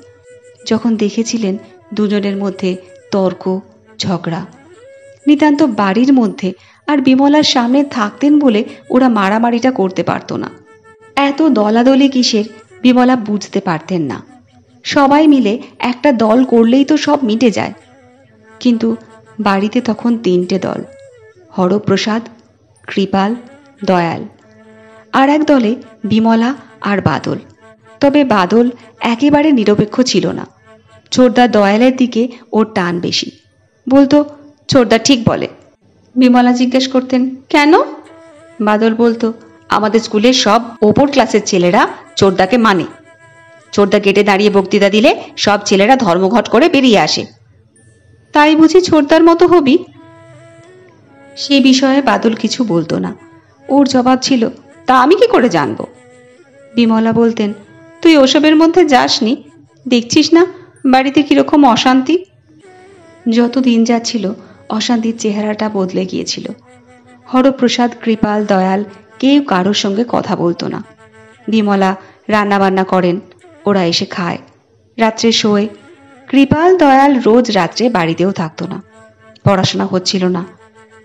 যখন দেখেছিলেন দুজনের মধ্যে তর্ক ঝগড়া, নিতান্ত বাড়ির মধ্যে, আর বিমলার সামনে থাকতেন বলে ওরা মারামারিটা করতে পারত না। এত দলাদলি কিসের বিমলা বুঝতে পারতেন না। সবাই মিলে একটা দল করলেই তো সব মিটে যায়। কিন্তু বাড়িতে তখন 3টে দল। হরপ্রসাদ, কৃপাল, দয়াল। আর এক দলে বিমলা আর বাদল। তবে বাদল একেবারে নিরপেক্ষ ছিল না। ছোটদা দয়ালের দিকে ওর টান বেশি। বলতো, ছোটদা ঠিক বলে। বিমলা জিজ্ঞেস করতেন, কেন? বাদল বলতো, আমাদের স্কুলের সব ওপর ক্লাসের ছেলেরা ছোটদাকে মানে। ছোটদা গেটে দাঁড়িয়ে বক্তৃতা দিলে সব ছেলেরা ধর্মঘট করে বেরিয়ে আসে। তাই বুঝি ছোটদার মতো হবি? সে বিষয়ে বাদল কিছু বলতো না। ওর জবাব ছিল, তা আমি কি করে জানবো? বিমলা বলতেন, তুই ওসবের মধ্যে যাসনি, দেখছিস না বাড়িতে কিরকম অশান্তি। যত দিন যাচ্ছিল অশান্তির চেহারাটা বদলে গিয়েছিল। হরপ্রসাদ, কৃপাল, দয়াল কেউ কারোর সঙ্গে কথা বলতো না। বিমলা রান্নাবান্না করেন, ওরা এসে খায়, রাত্রে শোয়। কৃপাল, দয়াল রোজ রাত্রে বাড়িতেও থাকতো না। পড়াশোনা হচ্ছিল না।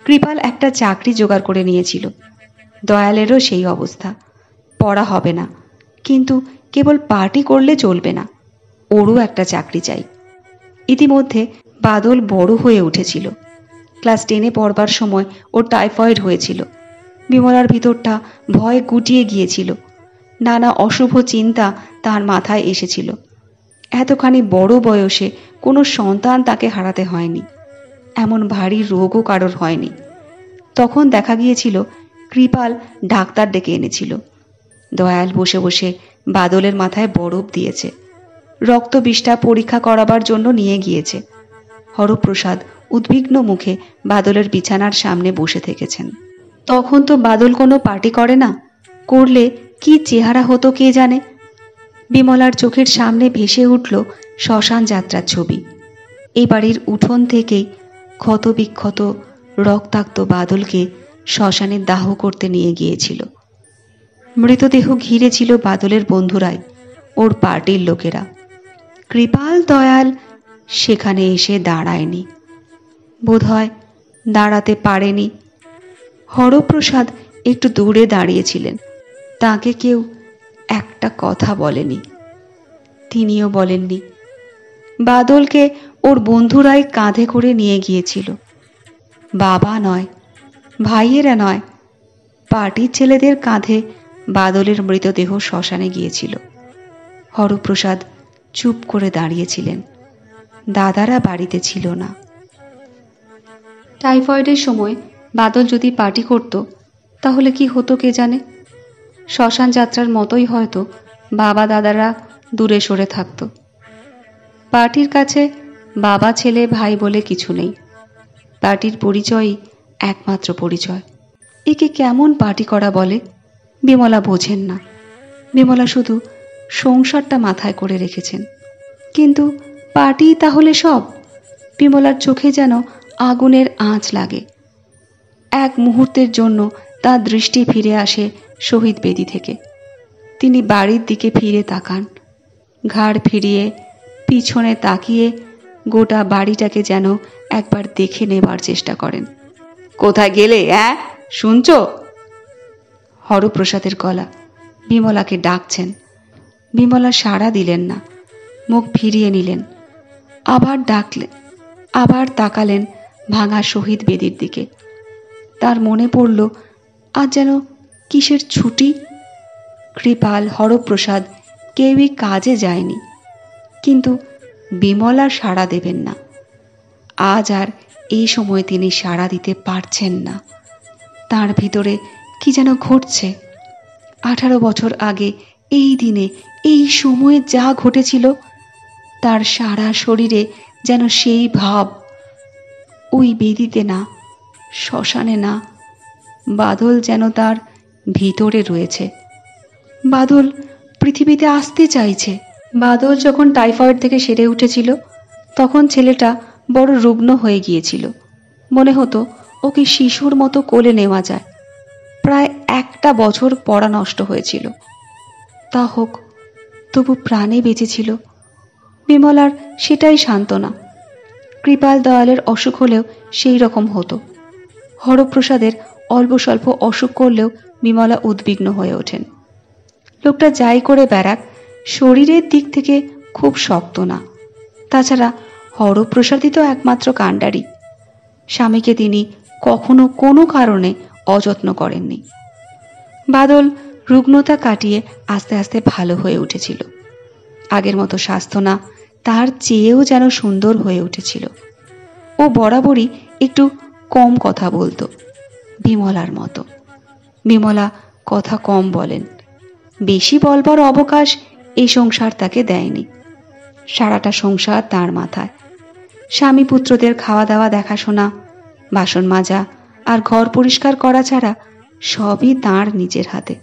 কৃপাল একটা চাকরি জোগাড় করে নিয়েছিল। দয়ালেরও সেই অবস্থা, পড়া হবে না, কিন্তু কেবল পার্টি করলে চলবে না, ওরও একটা চাকরি চাই। ইতিমধ্যে বাদল বড় হয়ে উঠেছিল। ক্লাস 10-এ পড়বার সময় ওর টাইফয়েড হয়েছিল। বিমলার ভিতরটা ভয়ে গুটিয়ে গিয়েছিল। নানা অশুভ চিন্তা তার মাথায় এসেছিল। এতখানি বড় বয়সে কোনো সন্তান তাকে হারাতে হয়নি, এমন ভারী রোগও কারোর হয়নি। তখন দেখা গিয়েছিল কৃপাল ডাক্তার ডেকে এনেছিল। দয়াল বসে বসে বাদলের মাথায় বরফ দিয়েছে, রক্ত বিষটা পরীক্ষা করাবার জন্য নিয়ে গিয়েছে। হরপ্রসাদ উদ্বিগ্ন মুখে বাদলের বিছানার সামনে বসে থেকেছেন। তখন তো বাদল কোনো পার্টি করে না, করলে কি চেহারা হতো কে জানে। বিমলার চোখের সামনে ভেসে উঠল শ্মশান যাত্রার ছবি। এই বাড়ির উঠোন থেকেই ক্ষতবিক্ষত রক্তাক্ত বাদলকে শ্মশানে দাহ করতে নিয়ে গিয়েছিল। মৃতদেহ ঘিরে ছিল বাদলের বন্ধুরাই, ওর পার্টির লোকেরা। কৃপাল, দয়াল সেখানে এসে দাঁড়ায়নি, বোধহয় দাঁড়াতে পারেনি। হরপ্রসাদ একটু দূরে দাঁড়িয়েছিলেন, তাকে কেউ একটা কথা বলেনি, তিনিও বলেননি। বাদলকে ওর বন্ধুরাই কাঁধে করে নিয়ে গিয়েছিল। বাবা নয়, ভাইয়েরা নয়, পার্টির ছেলেদের কাঁধে বাদলের মৃতদেহ শ্মশানে গিয়েছিল। হরপ্রসাদ চুপ করে দাঁড়িয়েছিলেন। দাদারা বাড়িতে ছিল না। টাইফয়েডের সময় বাদল যদি পার্টি করত তাহলে কি হতো কে জানে। শ্মশান যাত্রার মতোই হয়তো বাবা দাদারা দূরে সরে থাকত। পার্টির কাছে বাবা ছেলে ভাই বলে কিছু নেই। পার্টির পরিচয়ই একমাত্র পরিচয়। একে কেমন পার্টি করা বলে বিমলা বোঝেন না। বিমলা শুধু সংসারটা মাথায় করে রেখেছেন। কিন্তু পার্টি তাহলে সব? বিমলার চোখে যেন আগুনের আঁচ লাগে। এক মুহূর্তের জন্য তার দৃষ্টি ফিরে আসে শহীদ বেদি থেকে। তিনি বাড়ির দিকে ফিরে তাকান, ঘাড় ফিরিয়ে পিছনে তাকিয়ে গোটা বাড়িটাকে যেন একবার দেখে নেবার চেষ্টা করেন। কোথায় গেলে? শুনছ? হরপ্রসাদের গলা। বিমলাকে ডাকছেন। বিমলা সাড়া দিলেন না, মুখ ফিরিয়ে নিলেন। আবার ডাকলেন, আবার তাকালেন ভাঙা শহীদ বেদির দিকে। তার মনে পড়ল আজ যেন কিসের ছুটি। কৃপাল, হরপ্রসাদ কেউই কাজে যায়নি, কিন্তু বিমলা সাড়া দেবেন না। আজ আর এই সময় তিনি সাড়া দিতে পারছেন না। তার ভিতরে কি যেন ঘটছে। 18 বছর আগে এই দিনে এই সময়ে যা ঘটেছিল, তার সারা শরীরে যেন সেই ভাব। ওই বেদিতে না, শ্মশানে না, বাদল যেন তার ভিতরে রয়েছে। বাদল পৃথিবীতে আসতে চাইছে। বাদল যখন টাইফয়েড থেকে সেরে উঠেছিল তখন ছেলেটা বড় রুগ্ন হয়ে গিয়েছিল। মনে হতো ওকে শিশুর মতো কোলে নেওয়া যায়। প্রায় 1 বছর পড়া নষ্ট হয়েছিল। তা হোক, তবু প্রাণে বেঁচেছিল। বিমলার সেটাই সান্ত্বনা। কৃপাল, দয়ালের অসুখ হলেও সেই রকম হতো। হরপ্রসাদের অল্প স্বল্প অসুখ করলেও বিমলা উদ্বিগ্ন হয়ে ওঠেন। লোকটা যাই করে বেড়াক, শরীরের দিক থেকে খুব শক্ত না। তাছাড়া হরপ্রসাদই তো একমাত্র কাণ্ডারি। স্বামীকে তিনি কখনো কোনো কারণে অযত্ন করেননি। বাদল রুগ্নতা কাটিয়ে আস্তে আস্তে ভালো হয়ে উঠেছিল। আগের মতো স্বাস্থ্য না, তার চেয়েও যেন সুন্দর হয়ে উঠেছিল। ও বরাবরই একটু কম কথা বলতো, বিমলার মতো। বিমলা কথা কম বলেন, বেশি বলবার অবকাশ এই সংসার তাকে দেয়নি। সারাটা সংসার তার মাথায়। স্বামী পুত্রদের খাওয়া দাওয়া দেখাশোনা, বাসন মাজা আর ঘর পরিষ্কার করা ছাড়া সবই তাঁর নিজের হাতে।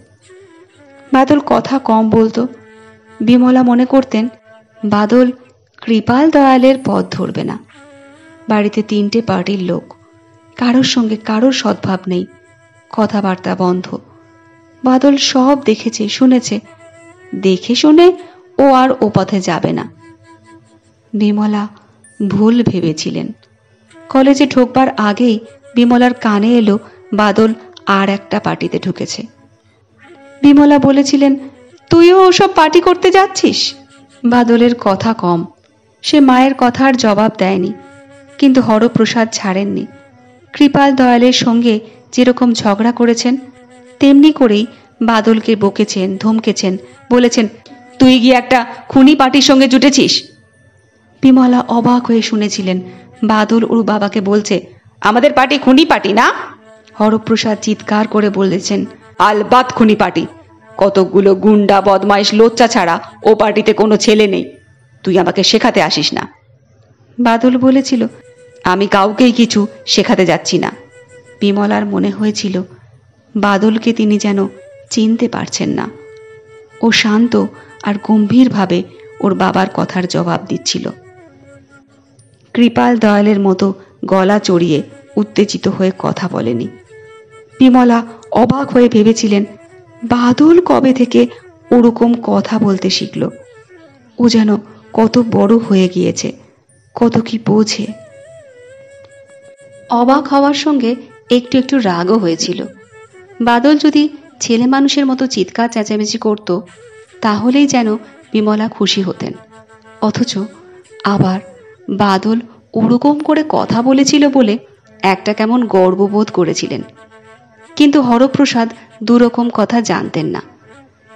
বাদল কথা কম বলতো। বিমলা মনে করতেন বাদল কৃপাল দয়ালের পথ ধরবে না। বাড়িতে 3টে পার্টির লোক, কারোর সঙ্গে কারোর সদ্ভাব নেই, কথাবার্তা বন্ধ। বাদল সব দেখেছে, শুনেছে, দেখে শুনে ও আর ও পথে যাবে না। বিমলা ভুল ভেবেছিলেন। কলেজে ঢোকবার আগেই বিমলার কানে এলো বাদল আর একটা পার্টিতে ঢুকেছে। বিমলা বলেছিলেন, তুইও ওসব পার্টি করতে যাচ্ছিস? বাদলের কথা কম, সে মায়ের কথার জবাব দেয়নি, কিন্তু হরপ্রসাদ ছাড়েননি। কৃপাল দয়ালের সঙ্গে যেরকম ঝগড়া করেছেন তেমনি করেই বাদলকে বকেছেন, ধমকেছেন, বলেছেন, তুই গিয়ে একটা খুনি পার্টির সঙ্গে জুটেছিস। বিমলা অবাক হয়ে শুনেছিলেন বাদল ওর বাবাকে বলছে, আমাদের পার্টি খুনি পার্টি না? হরপ্রসাদ চিৎকার করে বলেছেন, আলবাত খুনি পার্টি। কতকগুলো গুন্ডা বদমাইশ লোচ্চা ছাড়া ও পার্টিতে কোনো ছেলে নেই। তুই আমাকে শেখাতে আসিস না। বাদল বলেছিল, আমি কাউকেই কিছু শেখাতে যাচ্ছি না। বিমলার মনে হয়েছিল বাদলকে তিনি যেন চিনতে পারছেন না। ও শান্ত আর গম্ভীরভাবে ওর বাবার কথার জবাব দিচ্ছিল। কৃপাল দয়ালের মতো গলা চড়িয়ে উত্তেজিত হয়ে কথা বলেনি। বিমলা অবাক হয়ে ভেবেছিলেন বাদল কবে থেকে ওরকম কথা বলতে শিখল। ও যেন কত বড় হয়ে গিয়েছে, কত কি বোঝে। অবাক হওয়ার সঙ্গে একটু একটু রাগও হয়েছিল। বাদল যদি ছেলে মানুষের মতো চিৎকার চেঁচামেচি করত তাহলেই যেন বিমলা খুশি হতেন। অথচ আবার বাদল ওরকম করে কথা বলেছিল বলে একটা কেমন গর্ববোধ করেছিলেন। কিন্তু হরপ্রসাদ দুরকম কথা জানতেন না।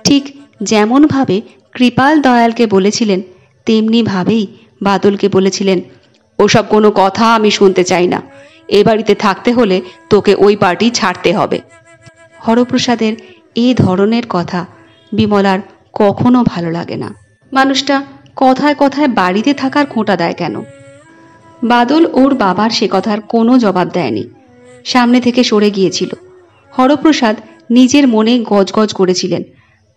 ঠিক যেমনভাবে কৃপাল দয়ালকে বলেছিলেন তেমনি ভাবেই বাদলকে বলেছিলেন, ওসব কোনো কথা আমি শুনতে চাই না। এ বাড়িতে থাকতে হলে তোকে ওই পার্টি ছাড়তে হবে। হরপ্রসাদের এই ধরনের কথা বিমলার কখনো ভালো লাগে না। মানুষটা কথায় কথায় বাড়িতে থাকার খোঁটা দেয় কেন? বাদল ওর বাবার সে কথার কোনো জবাব দেয়নি, সামনে থেকে সরে গিয়েছিল। হরপ্রসাদ নিজের মনে গজগজ করেছিলেন,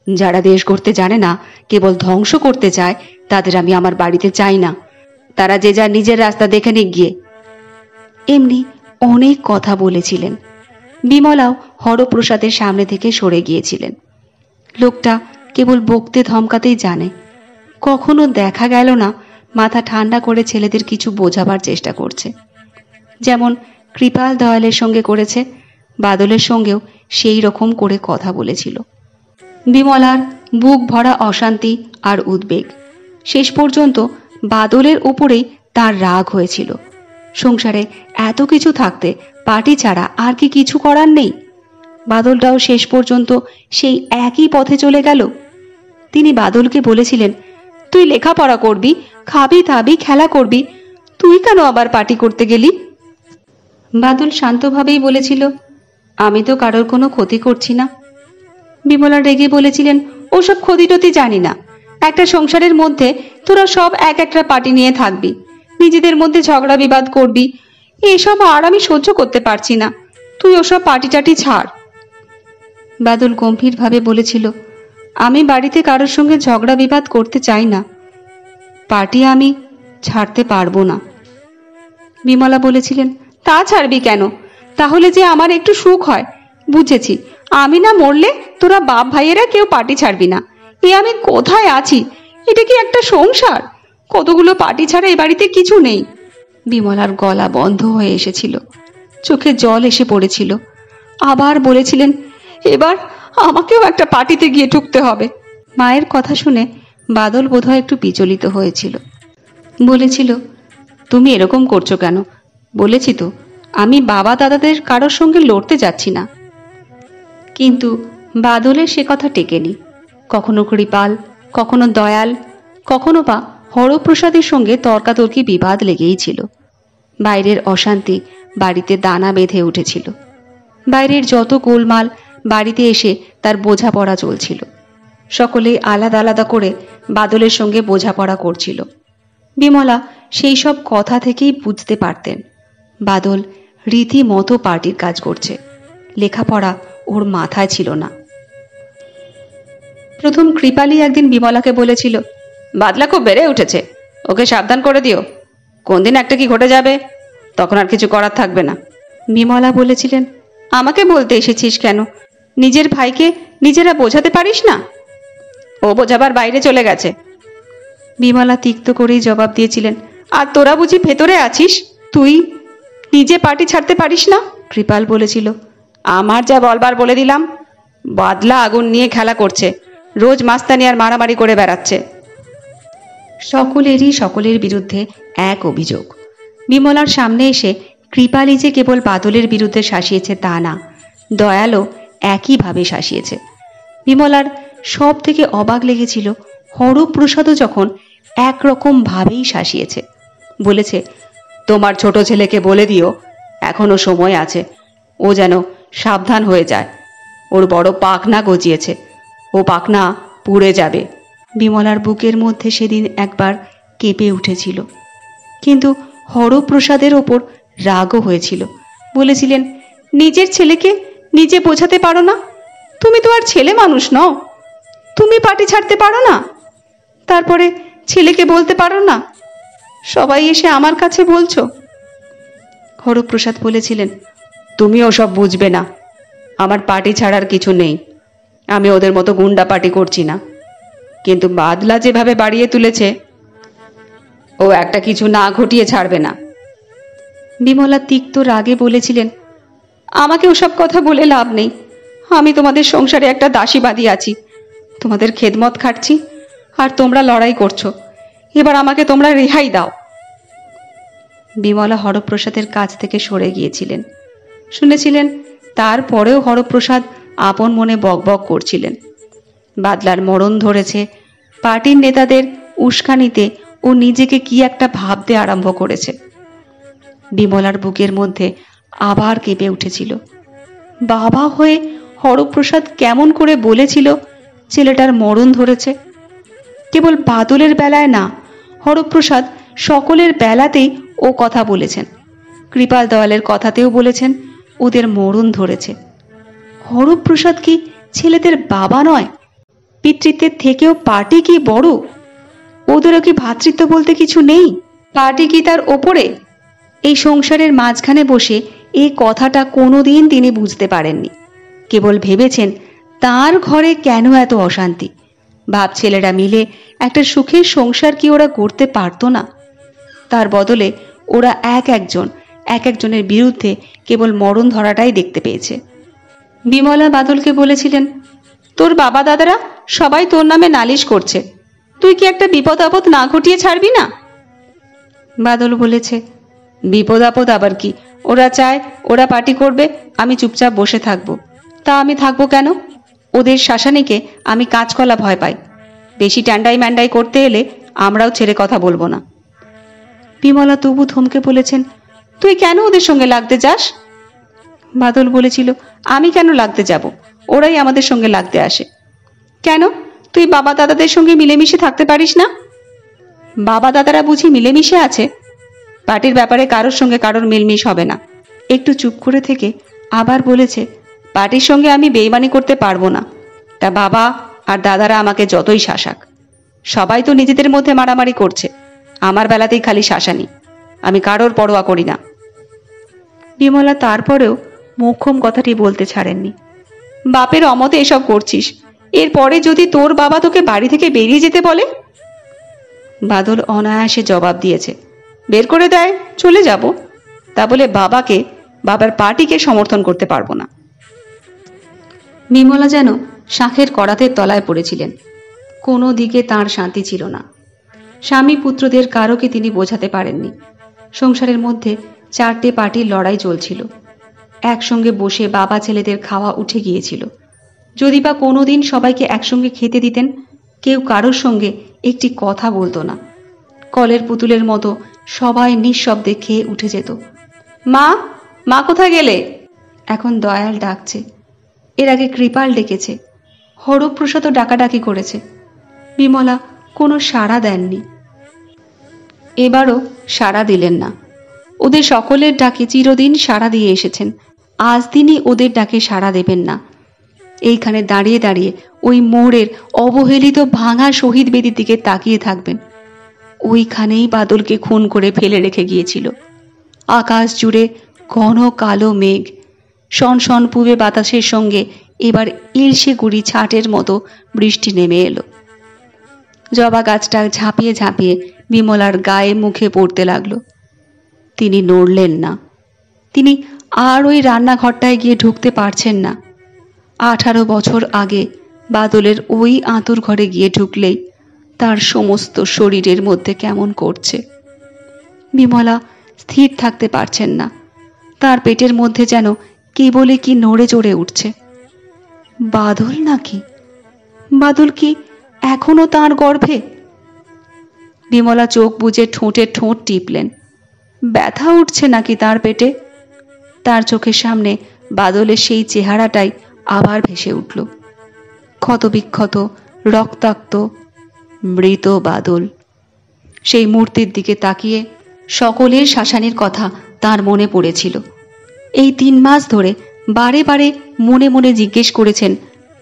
যারা দেশ গড়তে জানে না, কেবল ধ্বংস করতে চায়, তাদের আমি আমার বাড়িতে চাই না। তারা যে যার নিজের রাস্তা দেখে নিক গিয়ে। এমনি অনেক কথা বলেছিলেন। বিমলাও হরপ্রসাদের সামনে থেকে সরে গিয়েছিলেন। লোকটা কেবল বকতে ধমকাতেই জানে। কখনো দেখা গেল না মাথা ঠান্ডা করে ছেলেদের কিছু বোঝাবার চেষ্টা করছে। যেমন কৃপাল দয়ালের সঙ্গে করেছে, বাদলের সঙ্গেও সেই রকম করে কথা বলেছিল। বিমলার বুক ভরা অশান্তি আর উদ্বেগ। শেষ পর্যন্ত বাদলের উপরেই তার রাগ হয়েছিল। সংসারে এত কিছু থাকতে পার্টি ছাড়া আর কি কিছু করার নেই? বাদলটাও শেষ পর্যন্ত সেই একই পথে চলে গেল। তিনি বাদলকে বলেছিলেন, তুই লেখাপড়া করবি, খাবি দাবি, খেলা করবি, তুই কেন আবার পার্টি করতে গেলি? বাদল শান্তভাবেই বলেছিল, আমি তো কারোর কোনো ক্ষতি করছি না। বিমলা রেগে বলেছিলেন, ওসব ক্ষতি টতি জানি না। একটা সংসারের মধ্যে তোরা সব এক একটা পার্টি নিয়ে থাকবি, নিজেদের মধ্যে ঝগড়া বিবাদ করবি, এসব আর আমি সহ্য করতে পারছি না। তুই ওসব পার্টি টাটি ছাড়। বাদল গম্ভীরভাবে বলেছিল, আমি বাড়িতে কারোর সঙ্গে ঝগড়া বিবাদ করতে চাই না, পার্টি আমি ছাড়তে পারবো না। বিমলা বলেছিলেন, তা ছাড়বি কেন? তাহলে যে আমার একটু সুখ হয়। বুঝেছি, আমি না মরলে তোরা বাপ ভাইয়েরা কেউ পার্টি ছাড়বি না। এ আমি কোথায় আছি? এটা কি একটা সংসার? কতগুলো পার্টি ছাড়া এ বাড়িতে কিছু নেই। বিমলার গলা বন্ধ হয়ে এসেছিল, চোখে জল এসে পড়েছিল। আবার বলেছিলেন, এবার আমাকেও একটা পার্টিতে গিয়ে ঢুকতে হবে। মায়ের কথা শুনে বাদল বোধহয় একটু বিচলিত হয়েছিল। বলেছিল, তুমি এরকম করছো কেন? বলেছি তো আমি বাবা দাদাদের কারোর সঙ্গে লড়তে যাচ্ছি না। কিন্তু বাদলের সে কথা টেকেনি। কখনো কৃপাল, কখনো দয়াল, কখনো বা হরপ্রসাদের সঙ্গে তর্কাতর্কি বিবাদ লেগেই ছিল। বাইরের অশান্তি বাড়িতে দানা বেঁধে উঠেছিল। বাইরের যত গোলমাল বাড়িতে এসে তার বোঝাপড়া চলছিল। সকলেই আলাদা আলাদা করে বাদলের সঙ্গে বোঝাপড়া করছিল। বিমলা সেই সব কথা থেকেই বুঝতে পারতেন বাদল রীতিমতো পার্টির কাজ করছে। লেখাপড়া ওর মাথায় ছিল না। প্রথম কৃপালি একদিন বিমলাকে বলেছিল, বাদলা খুব বেড়ে উঠেছে, ওকে সাবধান করে দিও, কোন দিন একটা কি ঘটে যাবে, তখন আর কিছু করার থাকবে না। বিমলা বলেছিলেন, আমাকে বলতে এসেছিস কেন? নিজের ভাইকে নিজেরা বোঝাতে পারিস না? ও বোঝাবার বাইরে চলে গেছে। বিমলা তিক্ত করেই জবাব দিয়েছিলেন, আর তোরা বুঝি ভেতরে আছিস? তুই নিজে পার্টি ছাড়তে পারিস না? কৃপাল বলেছিল, আমার যা বলবার বলে দিলাম। বাদলা আগুন নিয়ে খেলা করছে, রোজ মাস্তানি আর মারামারি করে বেড়াচ্ছে। সকলেরই সকলের বিরুদ্ধে এক অভিযোগ। বিমলার সামনে এসে কৃপালি যে কেবল বাদলের বিরুদ্ধে শাসিয়েছে তা না, দয়ালও একইভাবে শাসিয়েছে। বিমলার সব থেকে অবাক লেগেছিল হরপ্রসাদও যখন একরকম ভাবেই শাসিয়েছে। বলেছে, তোমার ছোট ছেলেকে বলে দিও এখনো সময় আছে, ও যেন সাবধান হয়ে যায়, ওর বড় পাখনা গজিয়েছে, ও পাখনা পুড়ে যাবে। বিমলার বুকের মধ্যে সেদিন একবার কেঁপে উঠেছিল, কিন্তু হরপ্রসাদের ওপর রাগও হয়েছিল। বলেছিলেন, নিজের ছেলেকে নিজে বোঝাতে পারো না? তুমি তো আর ছেলে মানুষ নও, তুমি পার্টি ছাড়তে পারো না, তারপরে ছেলেকে বলতে পারো না? সবাই এসে আমার কাছে বলছো। হরপ্রসাদ বলেছিলেন, তুমি ওসব বুঝবে না, আমার পার্টি ছাড়ার কিছু নেই, আমি ওদের মতো গুন্ডা পার্টি করছি না, কিন্তু বাদলা যেভাবে বাড়িয়ে তুলেছে ও একটা কিছু না ঘটিয়ে ছাড়বে না। বিমলা তিক্ত রাগে বলেছিলেন, আমাকে ওসব কথা বলে লাভ নেই, আমি তোমাদের সংসারে একটা দাসী বাঁধি আছি, তোমাদের খেদমত খাটছি, আর তোমরা লড়াই করছো, এবার আমাকে তোমরা রেহাই দাও। বিমলা হরপ্রসাদের কাছ থেকে সরে গিয়েছিলেন। শুনেছিলেন তারপরেও হরপ্রসাদ আপন মনে বকবক করছিলেন। বাদলার মরণ ধরেছে, পার্টির নেতাদের উস্কানিতে ও নিজেকে কি একটা ভাবতে আরম্ভ করেছে। বিমলার বুকের মধ্যে আবার কেঁপে উঠেছিল। বাবা হয়ে হরপ্রসাদ কেমন করে বলেছিল ছেলেটার মরণ ধরেছে? কেবল বাদলের বেলায় না, হরপ্রসাদ সকলের বেলাতেই ও কথা বলেছেন। কৃপাল দয়ালের কথাতেও বলেছেন ওদের মরণ ধরেছে। হরপ্রসাদ কি ছেলেদের বাবা নয়? পিতৃত্বের থেকেও পার্টি কি বড়? ওদেরও কি ভ্রাতৃত্ব বলতে কিছু নেই? পার্টি কি তার ওপরে? এই সংসারের মাঝখানে বসে এই কথাটা কোনোদিন তিনি বুঝতে পারেননি। কেবল ভেবেছেন তার ঘরে কেন এত অশান্তি। বাপ ছেলেরা মিলে একটা সুখের সংসার কি ওরা করতে পারতো না? তার বদলে ওরা এক একজনের বিরুদ্ধে কেবল মরণ ধরাটাই দেখতে পেয়েছে। বিমলা বাদলকে বলেছিলেন, তোর বাবা দাদারা সবাই তোর নামে নালিশ করছে, তুই কি একটা বিপদ আপদ না ঘটিয়ে ছাড়বি না? বাদল বলেছে, বিপদ আপদ আবার কি? ওরা চায় ওরা পার্টি করবে, আমি চুপচাপ বসে থাকবো। তা আমি থাকবো কেন? ওদের শাসানিকে আমি কাঁচকলা ভয় পাই। বেশি ট্যান্ডাই ম্যান্ডাই করতে এলে আমরাও ছেড়ে কথা বলবো না। বিমলা তবু থমকে বলেছেন, তুই কেন ওদের সঙ্গে লাগতে যাস? বাদল বলেছিল, আমি কেন লাগতে যাব? ওরাই আমাদের সঙ্গে লাগতে আসে। কেন, তুই বাবা দাদাদের সঙ্গে মিলেমিশে থাকতে পারিস না? বাবা দাদারা বুঝি মিলেমিশে আছে? পার্টির ব্যাপারে কারোর সঙ্গে কারোর মিলমিশ হবে না। একটু চুপ করে থেকে আবার বলেছে, পার্টির সঙ্গে আমি বেইমানি করতে পারবো না। তা বাবা আর দাদারা আমাকে যতই শাসাক, সবাই তো নিজেদের মধ্যে মারামারি করছে, আমার বেলাতেই খালি শাসানি, আমি কারোর পরোয়া করি না। বিমলা তারপরেও মোক্ষম কথাটি বলতে ছাড়েননি। বাপের অমতে এসব করছিস, এরপরে যদি তোর বাবা তোকে বাড়ি থেকে বেরিয়ে যেতে বলে? বাদল অনায়াসে জবাব দিয়েছে, বের করে দেয় চলে যাব, তা বলে বাবার পার্টিকে সমর্থন করতে পারবো না। বিমলা যেন শাঁখের করাতের তলায় পড়েছিলেন। কোনো দিকে তার শান্তি ছিল না। স্বামী পুত্রদের কারোকে তিনি বোঝাতে পারেননি। সংসারের মধ্যে চারটে পার্টির লড়াই চলছিল। একসঙ্গে বসে বাবা ছেলেদের খাওয়া উঠে গিয়েছিল। যদি বা কোনোদিন সবাইকে একসঙ্গে খেতে দিতেন, কেউ কারোর সঙ্গে একটি কথা বলতো না। কলের পুতুলের মতো সবাই নিঃশব্দে খেয়ে উঠে যেত। মা, মা কোথায় গেলে? এখন দয়াল ডাকছে। এর আগে কৃপাল ডেকেছে, হরপ্রসাদও ডাকাডাকি করেছে। বিমলা কোনো সাড়া দেননি। এবারও সাড়া দিলেন না। ওদের সকলের ডাকে চিরদিন সাড়া দিয়ে এসেছেন, আজ দিনই ওদের ডাকে সাড়া দেবেন না। এইখানে দাঁড়িয়ে দাঁড়িয়ে ওই মোড়ের অবহেলিত ভাঙা শহীদ বেদির দিকে তাকিয়ে থাকবেন। ওইখানেই বাদলকে খুন করে ফেলে রেখে গিয়েছিল। আকাশ জুড়ে ঘন কালো মেঘ, শনশন পূবে বাতাসের সঙ্গে এবার ইলশে গুড়ি ছাটের মতো বৃষ্টি নেমে এলো। জবা গাছটা ঝাঁপিয়ে ঝাঁপিয়ে বিমলার গায়ে মুখে পড়তে লাগলো। তিনি নড়লেন না। তিনি আর ওই রান্নাঘরটায় গিয়ে ঢুকতে পারছেন না। 18 বছর আগে বাদলের ওই আঁতুর ঘরে গিয়ে ঢুকলেই তার সমস্ত শরীরের মধ্যে কেমন করছে। বিমলা স্থির থাকতে পারছেন না। তার পেটের মধ্যে যেন কেবলে কি নড়ে চড়ে উঠছে। বাদল নাকি? বাদল কি এখনো তার গর্ভে? বিমলা চোখ বুজে ঠোঁটে ঠোঁট টিপলেন। ব্যথা উঠছে নাকি তার পেটে? তার চোখের সামনে বাদলের সেই চেহারাটাই আবার ভেসে উঠল। ক্ষতবিক্ষত, রক্তাক্ত, মৃত বাদল। সেই মূর্তির দিকে তাকিয়ে সকলের শাসানির কথা তার মনে পড়েছিল। এই 3 মাস ধরে বারে বারে মনে মনে জিজ্ঞেস করেছেন,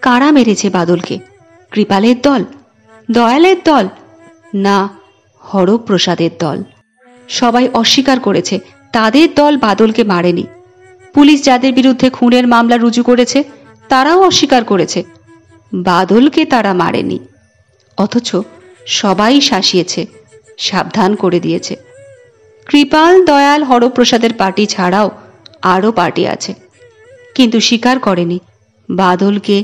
কারা মেরেছে বাদলকে? কৃপালের দল? দয়ালের দল? না, হরপ্রসাদের দল। সবাই অস্বীকার করেছে তাদের দল বাদলকে মারেনি। পুলিশ যাদের বিরুদ্ধে খুনের মামলা রুজু করেছে তারাও অস্বীকার করেছে বাদলকে তারা মারেনি। অথচ সবাই শাসিয়েছে, সাবধান করে দিয়েছে। কৃপাল, দয়াল, হরপ্রসাদের পার্টি ছাড়াও আরও পার্টি আছে, কিন্তু স্বীকার করেনি বাদলকে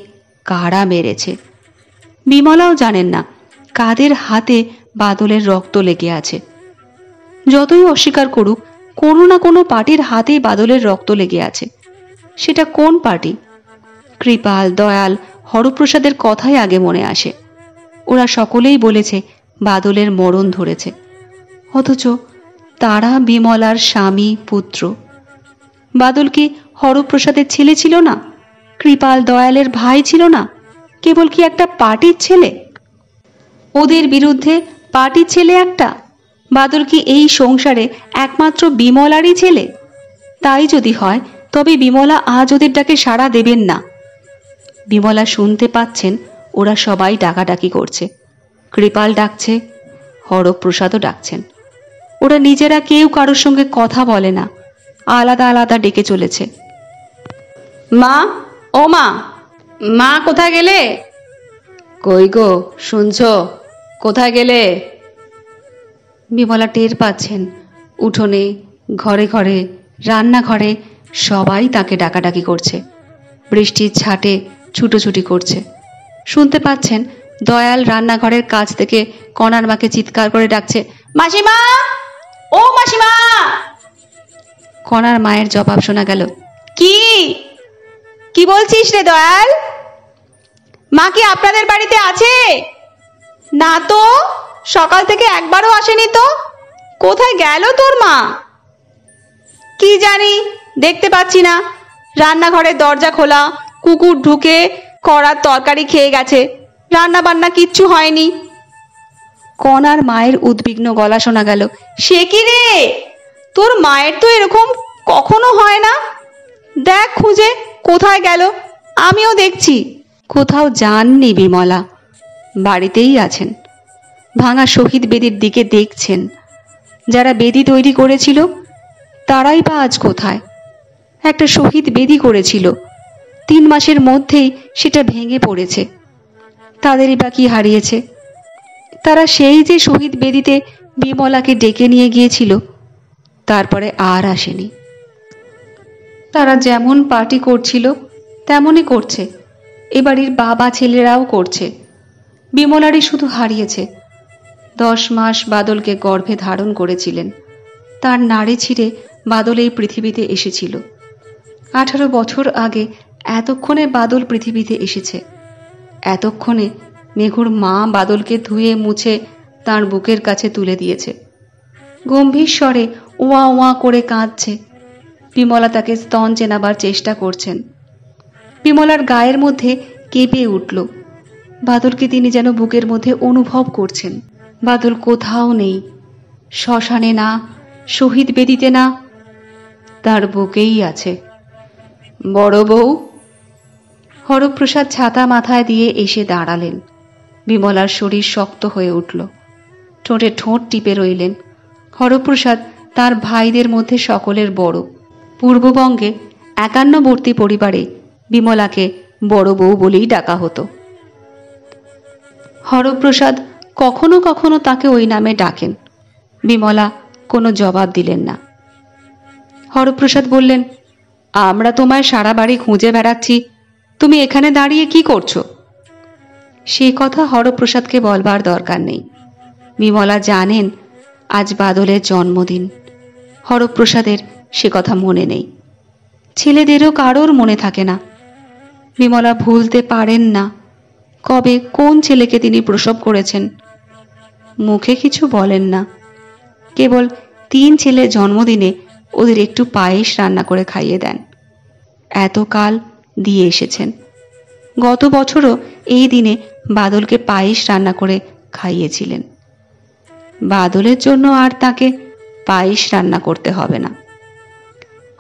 কারা মেরেছে। বিমলাও জানেন না কাদের হাতে বাদলের রক্ত লেগে আছে। যতই অস্বীকার করুক, কোনো না কোনো পার্টির হাতেই বাদলের রক্ত লেগে আছে। সেটা কোন পার্টি? কৃপাল, দয়াল, হরপ্রসাদের কথাই আগে মনে আসে। ওরা সকলেই বলেছে বাদলের মরণ ধরেছে, অথচ তারা বিমলার স্বামী, পুত্র। বাদল কি হরপ্রসাদের ছেলে ছিল না? কৃপাল, দয়ালের ভাই ছিল না? কেবল কি একটা পার্টির ছেলে? ওদের বিরুদ্ধে পার্টির ছেলে একটা? বাদল কি এই সংসারে একমাত্র বিমলারই ছেলে? তাই যদি হয় তবে বিমলা আজ ওদের ডাকে সাড়া দেবেন না। বিমলা শুনতে পাচ্ছেন ওরা সবাই ডাকাডাকি করছে। কৃপাল ডাকছে, হরপ্রসাদও ডাকছেন। ওরা নিজেরা কেউ কারোর সঙ্গে কথা বলে না, আলাদা আলাদা ডেকে চলেছে। মা, ও মা, মা কোথায় গেলে? কই গো, শুনছো? কোথায় গেলে? বিমলা টের পাচ্ছেন উঠোনে, ঘরে ঘরে, রান্নাঘরে সবাই তাকে ডাকাডাকি করছে। বৃষ্টির ছাটে ছুটোছুটি করছে। শুনতে পাচ্ছেন দয়াল রান্নাঘরের কাছ থেকে কণার মাকে চিৎকার করে ডাকছে, মাসিমা, ও মাসিমা। কণার মায়ের জবাব শোনা গেল, কি কি বলছিস রে দয়াল? মা কি আপনাদের বাড়িতে আছে? না তো, সকাল থেকে একবারও আসেনি তো। কোথায় গেল তোর মা? কি জানি, দেখতে পাচ্ছি না। রান্নাঘরের দরজা খোলা, কুকুর ঢুকে কড়ার তরকারি খেয়ে গেছে, রান্না বান্না কিচ্ছু হয়নি। কণার মায়ের উদ্বিগ্ন গলা শোনা গেল, সে কি রে, তোর মায়ের তো এরকম কখনো হয় না। দেখ খুঁজে কোথায় গেল, আমিও দেখছি। কোথাও যাননি বিমলা, বাড়িতেই আছেন। ভাঙা শহীদ বেদির দিকে দেখছেন। যারা বেদি তৈরি করেছিল তারাই বা আজ কোথায়? একটা শহীদ বেদি করেছিল, 3 মাসের মধ্যেই সেটা ভেঙে পড়েছে। তাদেরই বা কি হারিয়েছে? তারা সেই যে শহীদ বেদিতে বিমলাকে ডেকে নিয়ে গিয়েছিল, তারপরে আর আসেনি। তারা যেমন পার্টি করছিল তেমনই করছে, এবাড়ির বাবা ছেলেরাও করছে। বিমলারই শুধু হারিয়েছে। 10 মাস বাদলকে গর্ভে ধারণ করেছিলেন, তার নাড়ে ছিঁড়ে বাদল এই পৃথিবীতে এসেছিল। 18 বছর আগে এতক্ষণে বাদল পৃথিবীতে এসেছে। এতক্ষণে মেঘুর মা বাদলকে ধুয়ে মুছে তার বুকের কাছে তুলে দিয়েছে। গম্ভীর স্বরে ওয়া ওয়া করে কাঁদছে। বিমলা তাকে স্তন চেনাবার চেষ্টা করছেন। বিমলার গায়ের মধ্যে কেঁপে উঠল। বাদলকে তিনি যেন বুকের মধ্যে অনুভব করছেন। বাদল কোথাও নেই, শ্মশানে না, শহীদ বেদিতে না, তার বুকেই আছে। বড় বউ। হরপ্রসাদ ছাতা মাথায় দিয়ে এসে দাঁড়ালেন। বিমলার শরীর শক্ত হয়ে উঠল। ঠোঁটে ঠোঁট টিপে রইলেন। হরপ্রসাদ তার ভাইদের মধ্যে সকলের বড়। পূর্ববঙ্গে 51বর্তী পরিবারে বিমলাকে বড় বউ বলেই ডাকা হতো। হরপ্রসাদ কখনো কখনো তাকে ওই নামে ডাকেন। বিমলা কোনো জবাব দিলেন না। হরপ্রসাদ বললেন, আমরা তোমায় সারা বাড়ি খুঁজে বেড়াচ্ছি, তুমি এখানে দাঁড়িয়ে কি করছো? সে কথা হরপ্রসাদকে বলবার দরকার নেই। বিমলা জানেন আজ বাদলের জন্মদিন। হরপ্রসাদের সে কথা মনে নেই। ছেলেদেরও কারোর মনে থাকে না। বিমলা ভুলতে পারেন না কবে কোন ছেলেকে তিনি প্রসব করেছেন। মুখে কিছু বলেন না, কেবল 3 ছেলের জন্মদিনে ওদের একটু পায়েস রান্না করে খাইয়ে দেন। এতকাল দিয়ে এসেছেন। গত বছরও এই দিনে বাদলকে পায়েস রান্না করে খাইয়েছিলেন। বাদলের জন্য আর তাকে পায়েস রান্না করতে হবে না।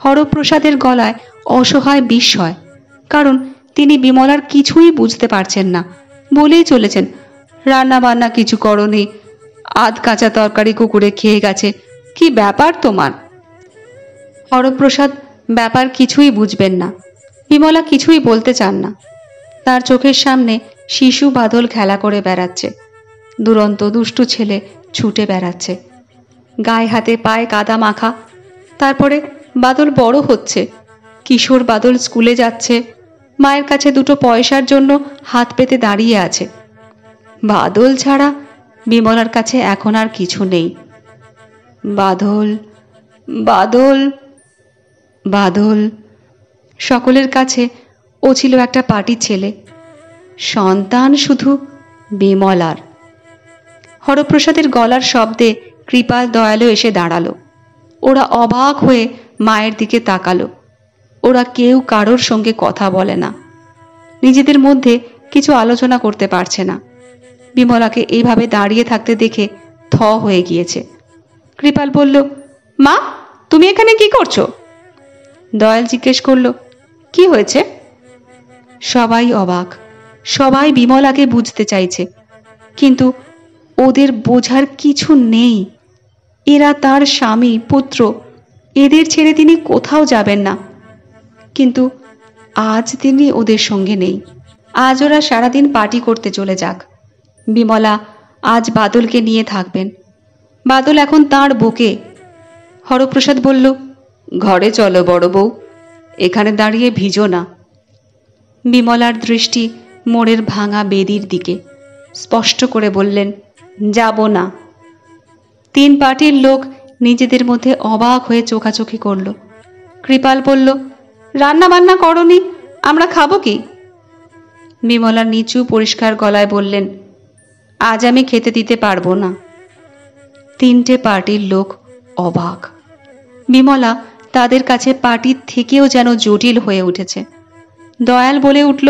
হরপ্রসাদের গলায় অসহায় বিস্ময়, কারণ তিনি বিমলার কিছুই বুঝতে পারছেন না। বলেই চলেছেন, রান্না বান্না কিছু করনি, আধ কাঁচা তরকারি কুকুরে খেয়ে গেছে, কি ব্যাপার তোমার? হরপ্রসাদ ব্যাপার কিছুই বুঝবেন না। বিমলা কিছুই বলতে চান না। তার চোখের সামনে শিশু বাদল খেলা করে বেড়াচ্ছে। দুরন্ত দুষ্টু ছেলে ছুটে বেড়াচ্ছে, গায়ে হাতে পায়ে কাদা মাখা। তারপরে বাদল বড় হচ্ছে, কিশোর বাদল স্কুলে যাচ্ছে, মায়ের কাছে 2 পয়সার জন্য হাত পেতে দাঁড়িয়ে আছে। বাদল ছাড়া বিমলার কাছে এখন আর কিছু নেই। বাদল, বাদল, বাদল। সকলের কাছে ও ছিল একটা পার্টির ছেলে, সন্তান শুধু বিমলার। হরপ্রসাদের গলার শব্দে কৃপাল দয়ালু এসে দাঁড়ালো। ওরা অবাক হয়ে মায়ের দিকে তাকালো। ওরা কেউ কারোর সঙ্গে কথা বলে না, নিজেদের মধ্যে কিছু আলোচনা করতে পারছে না। বিমলাকে এইভাবে দাঁড়িয়ে থাকতে দেখে থ হয়ে গিয়েছে। কৃপাল বলল, মা, তুমি এখানে কি করছো? দয়াল জিজ্ঞেস করল, কি হয়েছে? সবাই অবাক, সবাই বিমলাকে বুঝতে চাইছে, কিন্তু ওদের বোঝার কিছু নেই। এরা তার স্বামী পুত্র, এদের ছেড়ে তিনি কোথাও যাবেন না। কিন্তু আজ তিনি ওদের সঙ্গে নেই। আজ ওরা সারাদিন পার্টি করতে চলে যাক। বিমলা আজ বাদলকে নিয়ে থাকবেন। বাদল এখন তাঁর বুকে। হরপ্রসাদ বলল, ঘরে চলো বড় বউ, এখানে দাঁড়িয়ে ভিজো না। বিমলার দৃষ্টি মোড়ের ভাঙা বেদির দিকে। স্পষ্ট করে বললেন, যাব না। 3 পার্টির লোক নিজেদের মধ্যে অবাক হয়ে চোখাচোখি করল। কৃপাল বলল, রান্না বান্না করনি, আমরা খাবো কি? বিমলা নিচু পরিষ্কার গলায় বললেন, আজ আমি খেতে দিতে পারবো না। 3টে পার্টির লোক অবাক। বিমলা তাদের কাছে পার্টির থেকেও যেন জটিল হয়ে উঠেছে। দয়াল বলে উঠল,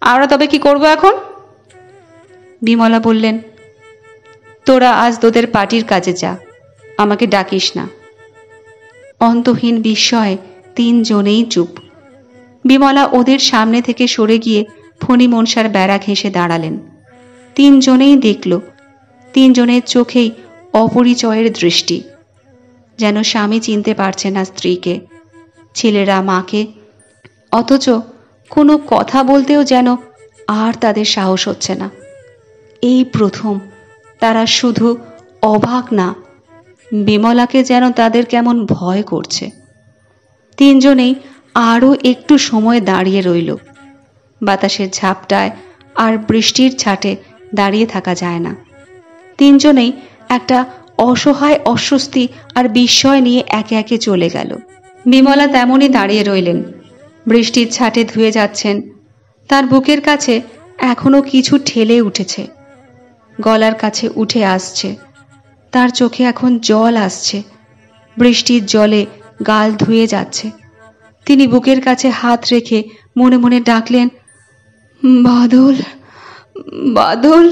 আমরা তবে কি করব এখন? বিমলা বললেন, তোরা আজ তোদের পার্টির কাজে যা, আমাকে ডাকিস না। অন্তহীন বিস্ময়ে 3 জনেই চুপ। বিমলা ওদের সামনে থেকে সরে গিয়ে ফণি মনসার বেড়া ঘেঁষে দাঁড়ালেন। 3 জনেই দেখল, 3 জনের চোখেই অপরিচয়ের দৃষ্টি। যেন স্বামী চিনতে পারছে না স্ত্রীকে, ছেলেরা মাকে, অথচ কোনো কথা বলতেও যেন আর তাদের সাহস হচ্ছে না। এই প্রথম তারা শুধু অবাক না, বিমলাকে যেন তাদের কেমন ভয় করছে। 3 জনেই আরও একটু সময় দাঁড়িয়ে রইল। বাতাসের ঝাপটায় আর বৃষ্টির ছাটে দাঁড়িয়ে থাকা যায় না। 3 জনেই একটা অসহায় অস্বস্তি আর বিস্ময় নিয়ে একে একে চলে গেল। বিমলা তেমনই দাঁড়িয়ে রইলেন। বৃষ্টির ছাটে ধুয়ে যাচ্ছেন। তার বুকের কাছে এখনো কিছু ঠেলে উঠেছে, গলার কাছে উঠে আসছে। তার চোখে এখন জল আসছে, বৃষ্টির জলে গাল ধুয়ে যাচ্ছে। তিনি বুকের কাছে হাত রেখে মনে মনে ডাকলেন, বাদল, বাদল,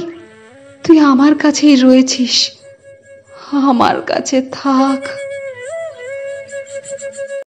তুই আমার কাছেই রয়েছিস, আমার কাছে থাক।